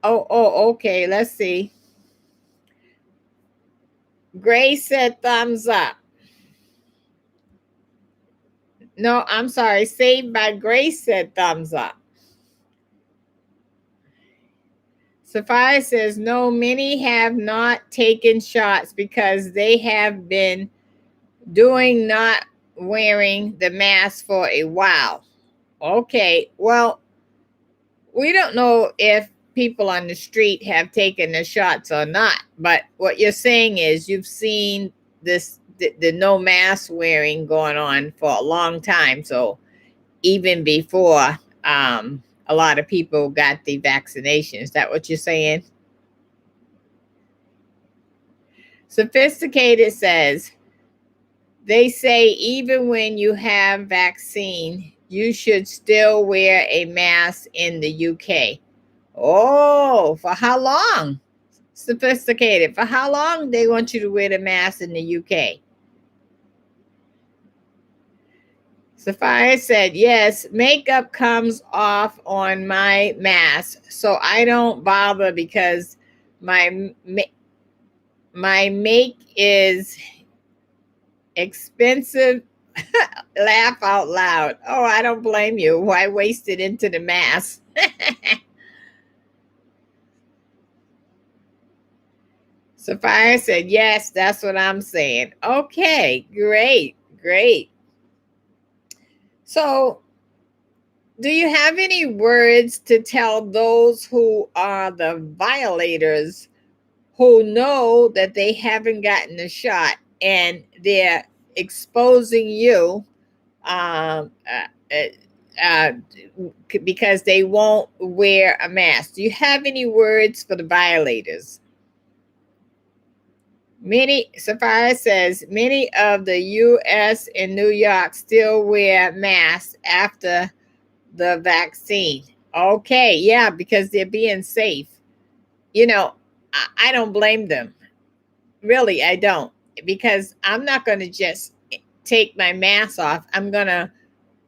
okay. Let's see. Grace said thumbs up. No, I'm sorry. Saved by Grace said thumbs up. Sophia says, no, many have not taken shots because they have been doing not wearing the mask for a while. Okay, well, we don't know if people on the street have taken the shots or not, but what you're saying is you've seen the no mask wearing going on for a long time. So even before a lot of people got the vaccination. Is that what you're saying? Sophisticated says, they say even when you have vaccine, you should still wear a mask in the UK. Oh, for how long? Sophisticated. For how long they want you to wear the mask in the UK? Sophia said, yes, makeup comes off on my mask, so I don't bother because my make is expensive. Laugh out loud. Oh, I don't blame you. Why waste it into the mask? Sophia said, yes, that's what I'm saying. Okay, great, great. So, do you have any words to tell those who are the violators who know that they haven't gotten the shot and they're exposing you um, because they won't wear a mask? Do you have any words for the violators? Sophia says, many of the U.S. and New York still wear masks after the vaccine. Okay, yeah, because they're being safe. You know, I don't blame them. Really, I don't. Because I'm not going to just take my mask off. I'm going to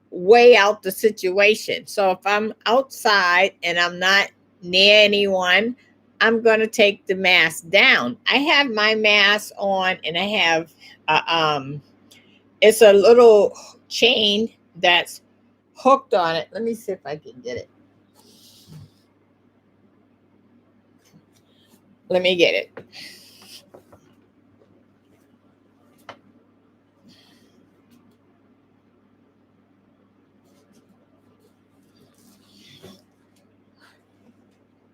weigh out the situation. So if I'm outside and I'm not near anyone, I'm going to take the mask down. I have my mask on and I have It's a little chain that's hooked on it. Let me see if I can get it. Let me get it.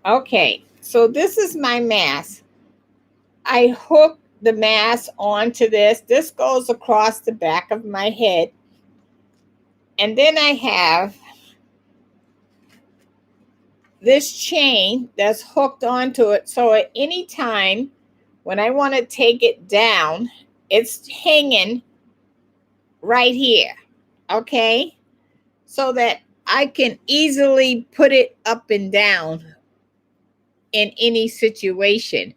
Okay, so this is my mask. I hook the mask onto this. This goes across the back of my head. And then I have this chain that's hooked onto it. So at any time when I want to take it down, it's hanging right here. Okay. So that I can easily put it up and down in any situation.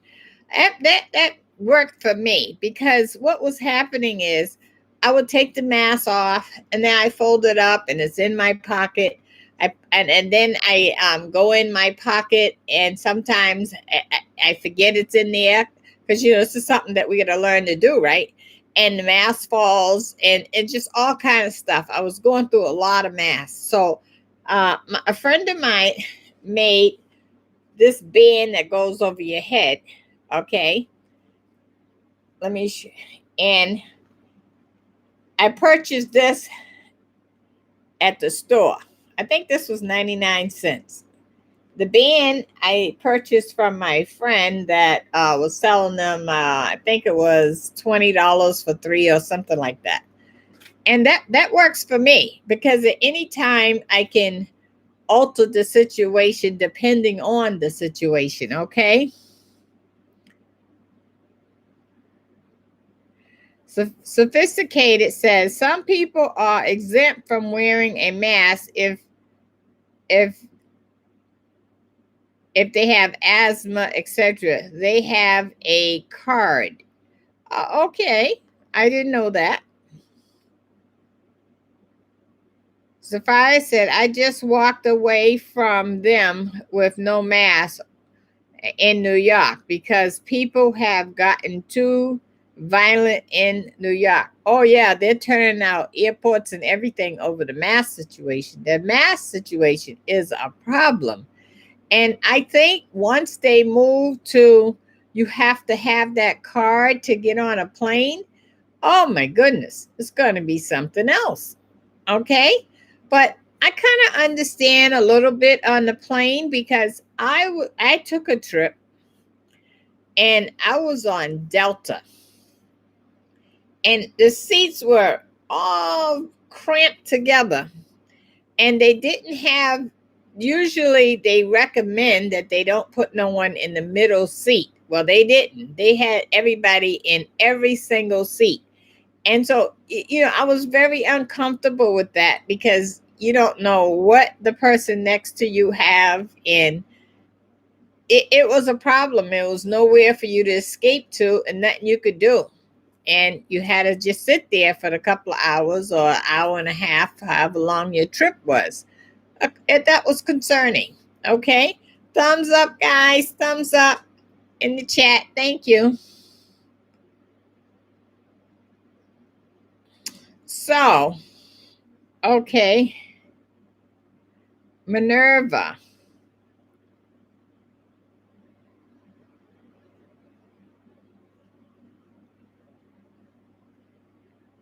That worked for me, because what was happening is I would take the mask off and then I fold it up and it's in my pocket. And then I go in my pocket, and sometimes I forget it's in there, because this is something that we got to learn to do, right? And the mask falls, and just all kind of stuff. I was going through a lot of masks. So a friend of mine made this band that goes over your head. Okay. And I purchased this at the store. I think this was 99 cents. The band I purchased from my friend that was selling them, I think it was $20 for 3 or something like that. And that works for me, because at any time I can alter the situation depending on the situation, okay? Sophisticated says some people are exempt from wearing a mask if they have asthma, etc. They have a card. Okay, I didn't know that. Sophia said, I just walked away from them with no mask in New York because people have gotten too violent in New York. Oh yeah, they're turning out airports and everything over the mask situation. The mask situation is a problem. And I think once they move to you have to have that card to get on a plane, oh my goodness, it's going to be something else. Okay? But I kind of understand a little bit on the plane, because I took a trip and I was on Delta. And the seats were all cramped together. And they didn't have, usually they recommend that they don't put no one in the middle seat. Well, they didn't. They had everybody in every single seat. And so, I was very uncomfortable with that, because you don't know what the person next to you have. And it was a problem. It was nowhere for you to escape to, and nothing you could do. And you had to just sit there for a couple of hours or an hour and a half, however long your trip was. That was concerning. Okay. Thumbs up, guys. Thumbs up in the chat. Thank you. So, okay. Minerva.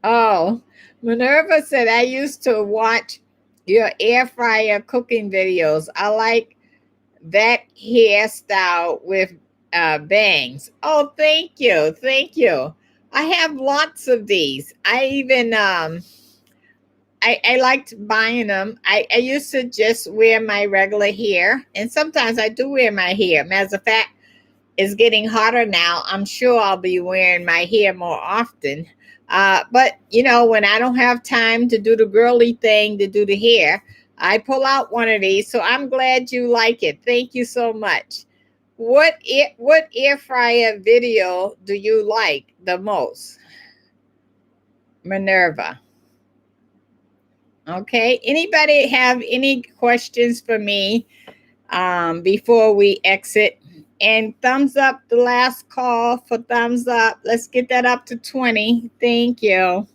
Oh, Minerva said, I used to watch your air fryer cooking videos. I like that hairstyle with bangs. Oh, thank you. Thank you. I have lots of these. I even I liked buying them. I used to just wear my regular hair, and sometimes I do wear my hair. Matter of fact, it's getting hotter now. I'm sure I'll be wearing my hair more often. But when I don't have time to do the girly thing, to do the hair, I pull out one of these. So I'm glad you like it. Thank you so much. What air fryer video do you like the most? Minerva. Okay. Anybody have any questions for me before we exit? And thumbs up, the last call for thumbs up. Let's get that up to 20. Thank you.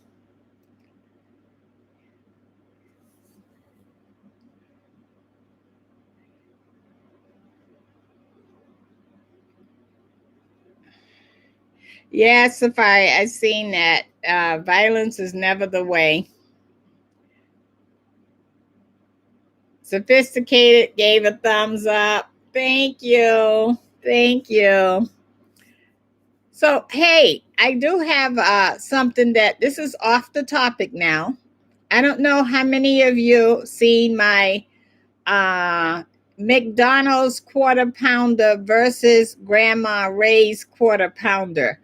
Yeah, Safari, I've seen that. Violence is never the way. Sophisticated gave a thumbs up. Thank you. Thank you. So, hey, I do have something that this is off the topic now. I don't know how many of you seen my uh, McDonald's quarter pounder versus Grandma Ray's quarter pounder.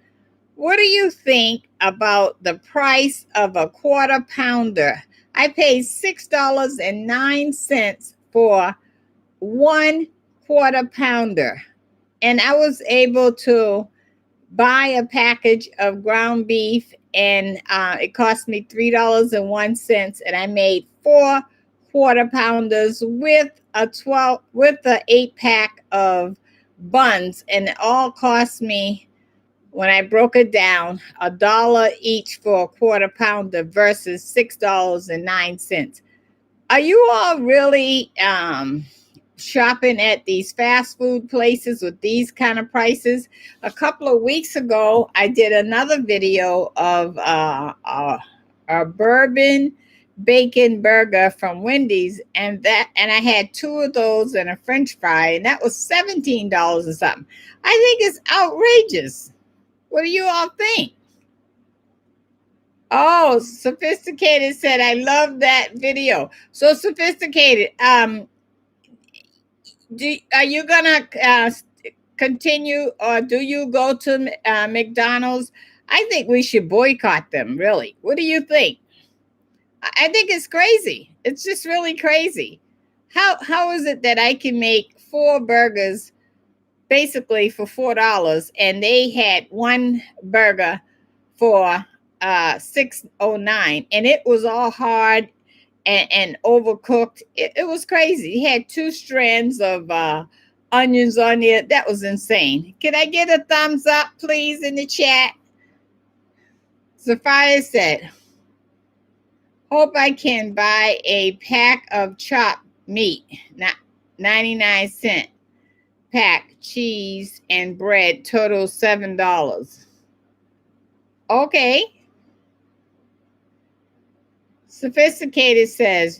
What do you think about the price of a quarter pounder? I paid $6.09 for one quarter pounder, and I was able to buy a package of ground beef, and it cost me $3.01, and I made four quarter pounders with a 8 pack of buns, and it all cost me, when I broke it down, $1 each for a quarter pounder versus $6.09. Are you all really shopping at these fast food places with these kind of prices? A couple of weeks ago, I did another video of a bourbon bacon burger from Wendy's, and I had two of those and a French fry, and that was $17 or something. I think it's outrageous. What do you all think? Oh, Sophisticated said, I love that video. So Sophisticated, are you gonna continue, or do you go to McDonald's? I think we should boycott them. Really, what do you think? I think it's crazy. It's just really crazy. How is it that I can make four burgers basically for $4, and they had one burger for $6.09, and it was all hard and overcooked. It was crazy. He had two strands of onions on it. That was insane. Can I get a thumbs up, please, in the chat? Sophia said, hope I can buy a pack of chopped meat, not 99-cent pack, cheese and bread, total $7. Okay. Sophisticated says,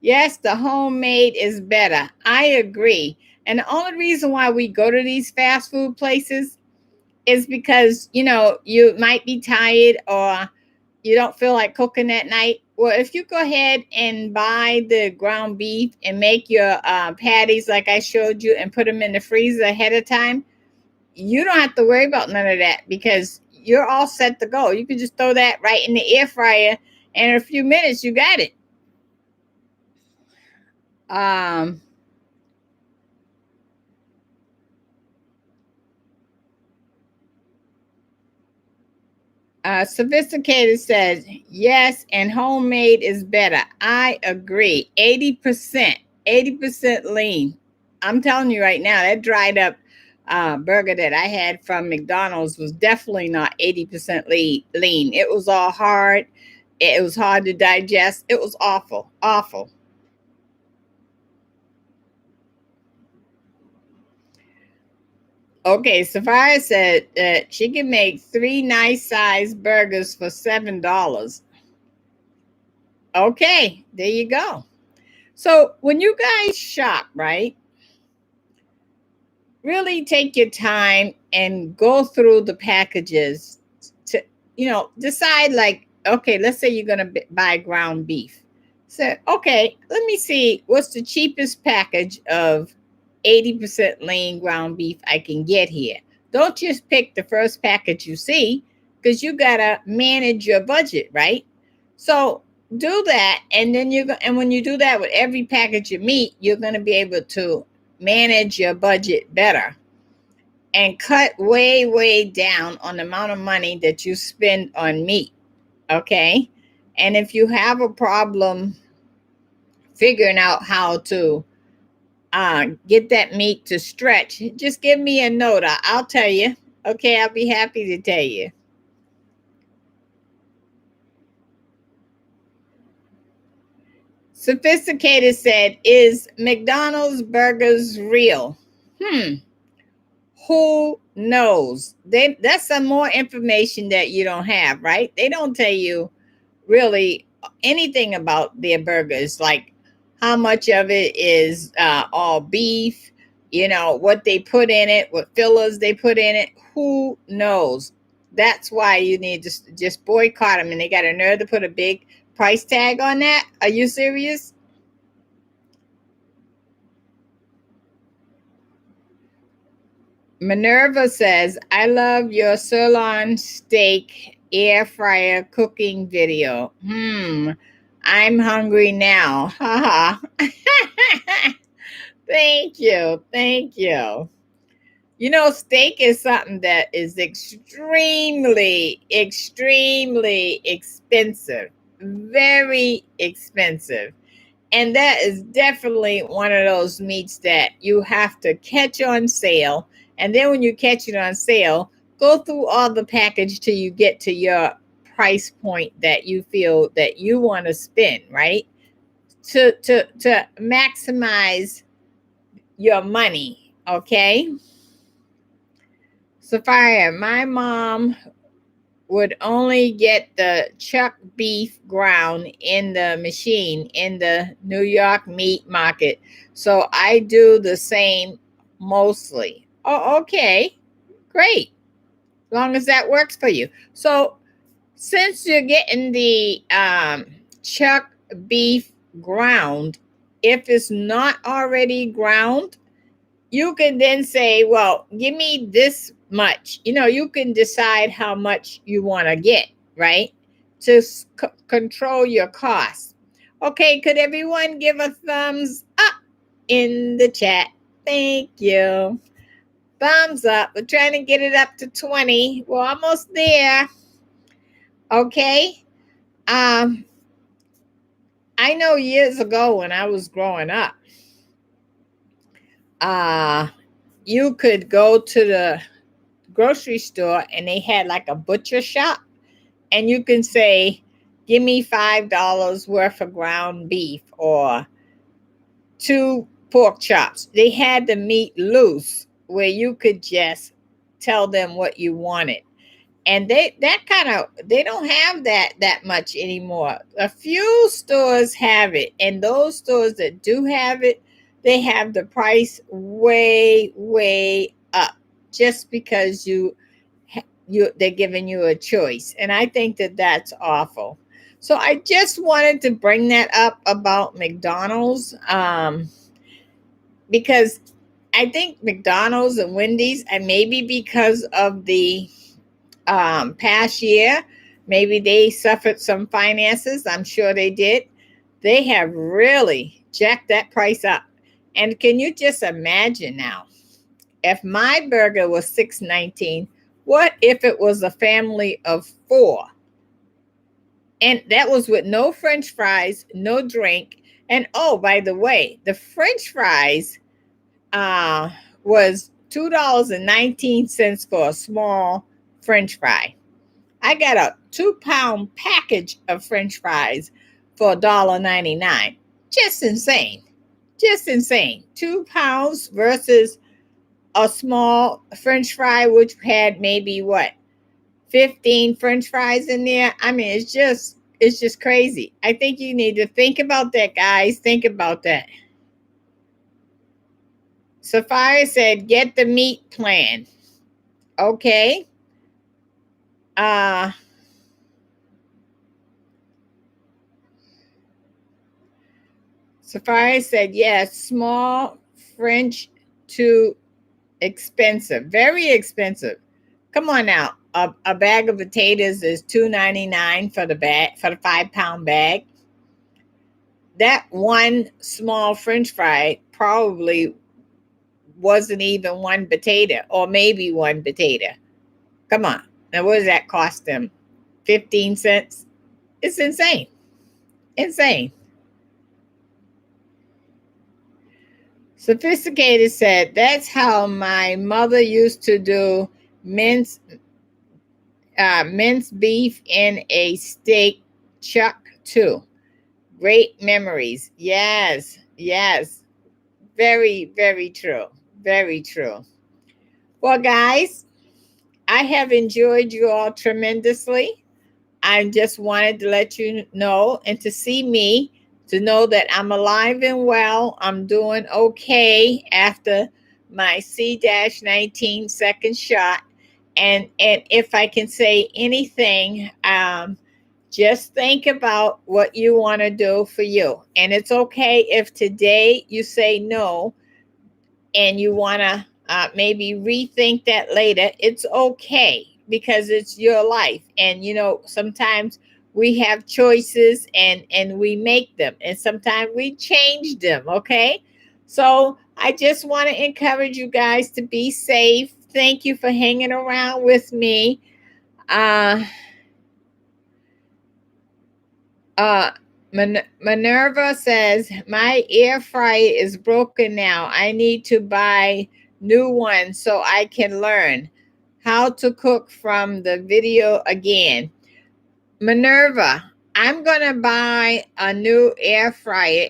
yes, the homemade is better. I agree. And the only reason why we go to these fast food places is because, you might be tired or you don't feel like cooking that night. Well, if you go ahead and buy the ground beef and make your patties like I showed you and put them in the freezer ahead of time, you don't have to worry about none of that because you're all set to go. You can just throw that right in the air fryer, and in a few minutes, you got it. Sophisticated says, yes, and homemade is better. I agree. 80%, 80% lean. I'm telling you right now, that dried up burger that I had from McDonald's was definitely not 80% lean. It was all hard. It was hard to digest. It was awful, awful. Okay, Sapphire said that she can make 3 nice sized burgers for $7. Okay, there you go. So when you guys shop, right, really take your time and go through the packages to, decide, like, okay, let's say you're going to buy ground beef. So, okay, let me see what's the cheapest package of 80% lean ground beef I can get here. Don't just pick the first package you see, because you got to manage your budget, right? So do that, and then when you do that with every package of meat, you're going to be able to manage your budget better and cut way down on the amount of money that you spend on meat. Okay, and if you have a problem figuring out how to get that meat to stretch, just give me a note. I'll tell you. Okay, I'll be happy to tell you. Sophisticated said, is McDonald's burgers real? Who knows? That's some more information that you don't have, right? They don't tell you really anything about their burgers, like how much of it is all beef, what they put in it, what fillers they put in it. Who knows? That's why you need to just boycott them, and they got a nerve to put a big price tag on that. Are you serious? Minerva says, I love your sirloin steak air fryer cooking video. I'm hungry now. Haha. Thank you. Thank you. Steak is something that is extremely, extremely expensive. Very expensive. And that is definitely one of those meats that you have to catch on sale. And then when you catch it on sale, go through all the package till you get to your price point that you feel that you want to spend, right? To maximize your money, okay? Sophia, my mom would only get the chuck beef ground in the machine in the New York meat market. So I do the same mostly. Oh, okay. Great. As long as that works for you. So since you're getting the chuck beef ground, if it's not already ground, you can then say, well, give me this much. You can decide how much you want to get, right? To control your costs. Okay, could everyone give a thumbs up in the chat? Thank you. Thumbs up. We're trying to get it up to 20. We're almost there. Okay. I know years ago when I was growing up, you could go to the grocery store and they had like a butcher shop, and you can say, give me $5 worth of ground beef or 2 pork chops. They had the meat loose where you could just tell them what you wanted. And they don't have that much anymore. A few stores have it, and those stores that do have it, they have the price way up just because they're giving you a choice. And I think that that's awful. So I just wanted to bring that up about McDonald's, because I think McDonald's and Wendy's, and maybe because of the past year, maybe they suffered some finances. I'm sure they did. They have really jacked that price up. And can you just imagine now, if my burger was $6.19, what if it was a family of 4? And that was with no French fries, no drink. And oh, by the way, the French fries was $2.19 for a small French fry. I got a 2-pound package of French fries for $1.99. Just insane. Just insane. 2 pounds versus a small French fry, which had maybe 15 French fries in there. I mean, it's just crazy. I think you need to think about that, guys. Think about that. Sophia said, get the meat plan. Okay. Sophia said, yes, small French too expensive. Very expensive. Come on now. A bag of potatoes is $2.99 for the 5-pound bag. That one small French fry probably wasn't even one potato, or maybe one potato. Come on. Now, what does that cost them? 15 cents? It's insane. Insane. Sophisticated said, that's how my mother used to do minced beef in a steak chuck too. Great memories. Yes. Very, very true. Very true. Well, guys, I have enjoyed you all tremendously. I just wanted to let you know and to see me, to know that I'm alive and well. I'm doing okay after my C-19 second shot. And if I can say anything, just think about what you want to do for you. And it's okay if today you say no and you want to maybe rethink that later. It's okay because it's your life. And, you know, sometimes we have choices and we make them. And sometimes we change them. Okay. So I just want to encourage you guys to be safe. Thank you for hanging around with me. Uh, Uh, Minerva says, my air fryer is broken now. I need to buy new one so I can learn how to cook from the video again. Minerva, I'm gonna buy a new air fryer.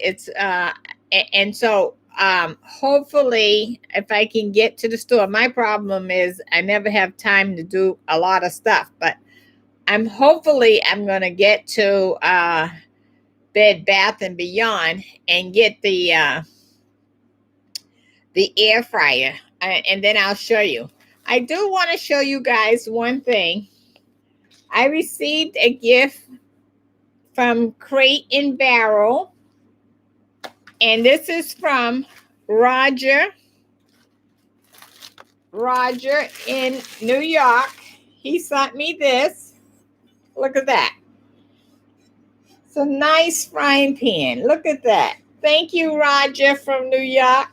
And so hopefully if I can get to the store. My problem is I never have time to do a lot of stuff, but I'm gonna get to Bed Bath and Beyond and get the air fryer, and then I'll show you. I do want to show you guys one thing. I received a gift from Crate and Barrel, and this is from Roger. Roger in New York. He sent me this. Look at that. It's a nice frying pan. Look at that. Thank you, Roger from New York.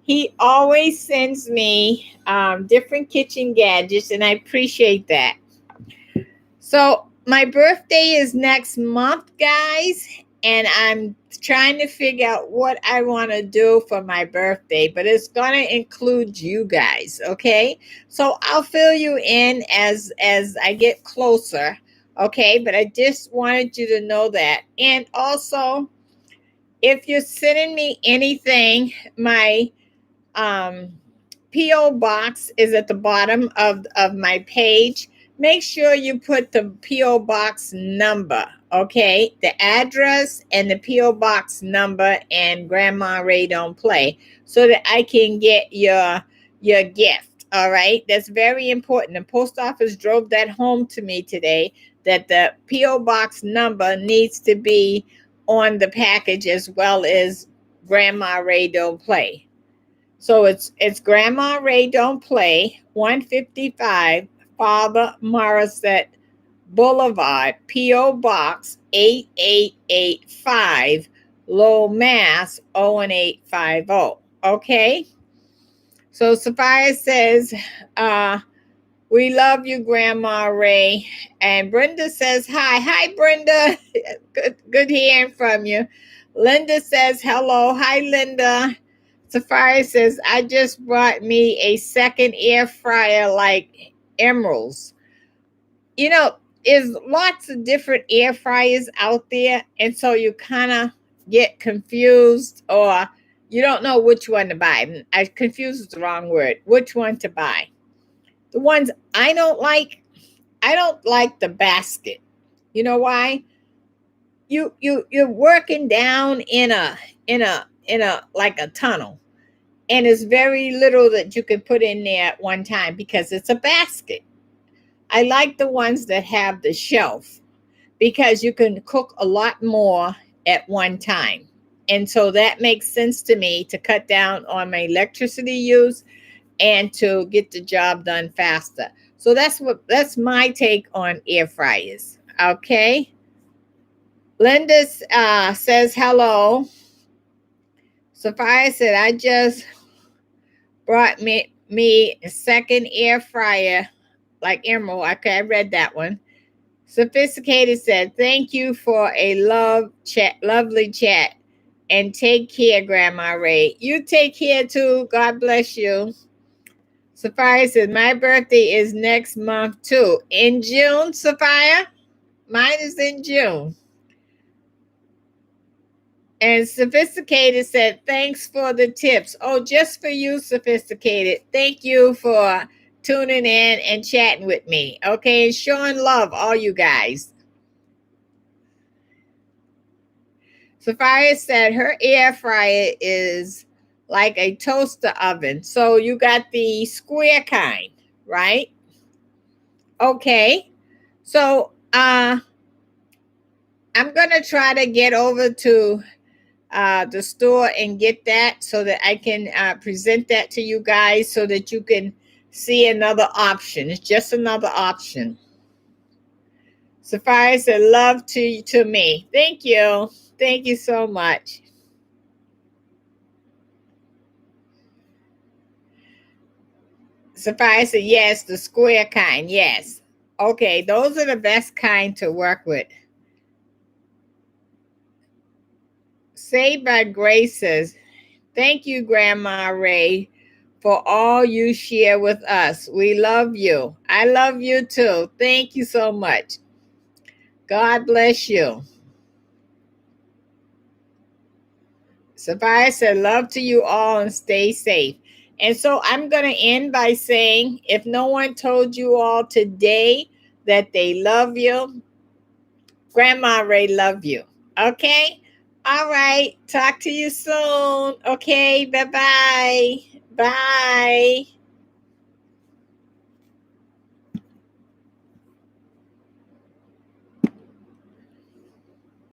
He always sends me different kitchen gadgets, and I appreciate that. So, my birthday is next month, guys, and I'm trying to figure out what I want to do for my birthday, but it's going to include you guys, okay? So, I'll fill you in as I get closer, okay? But I just wanted you to know that. And also, if you're sending me anything, my um, PO box is at the bottom of my page. Make sure you put the PO box number, okay? The address and the PO box number, and Grandma Ray don't play, so that I can get your gift. All right, that's very important. The post office drove that home to me today, that the PO box number needs to be on the package as well as Grandma Ray don't play. So it's Grandma Ray Don't Play, 155 Father Morissette Boulevard, P.O. Box 8885, Lowell, Mass. 01850. Okay? So Sophia says, we love you, Grandma Ray. And Brenda says, hi. Hi, Brenda. Good hearing from you. Linda says, hello. Hi, Linda. Safari says, I just bought me a second air fryer like Emeralds. You know, there's lots of different air fryers out there. And so you kind of get confused, or you don't know which one to buy. I confused is the wrong word. Which one to buy? The ones I don't like the basket. You know why? You're working down in a like a tunnel, and it's very little that you can put in there at one time because it's a basket. I like the ones that have the shelf because you can cook a lot more at one time. And so that makes sense to me to cut down on my electricity use and to get the job done faster. So that's my take on air fryers. Okay. Linda says hello. Sophia said, I just brought me a second air fryer like Emerald. Okay, I read that one. Sophisticated said, thank you for a lovely chat. And take care, Grandma Ray. You take care too. God bless you. Sophia said, my birthday is next month too. In June, Sophia? Mine is in June. And Sophisticated said, thanks for the tips. Oh, just for you, Sophisticated. Thank you for tuning in and chatting with me. Okay, and showing love, all you guys. Sophia said her air fryer is like a toaster oven. So you got the square kind, right? Okay. So I'm gonna try to get over to the store and get that so that I can present that to you guys so that you can see another option. It's just another option. Sophia said, love to me. Thank you. Thank you so much. Sophia said, yes, the square kind. Yes. Okay, those are the best kind to work with. Saved by Grace says, thank you, Grandma Ray, for all you share with us. We love you. I love you too. Thank you so much. God bless you. Sophia said, love to you all and stay safe. And so I'm going to end by saying, if no one told you all today that they love you, Grandma Ray love you. Okay? All right. Talk to you soon. Okay. Bye-bye. Bye.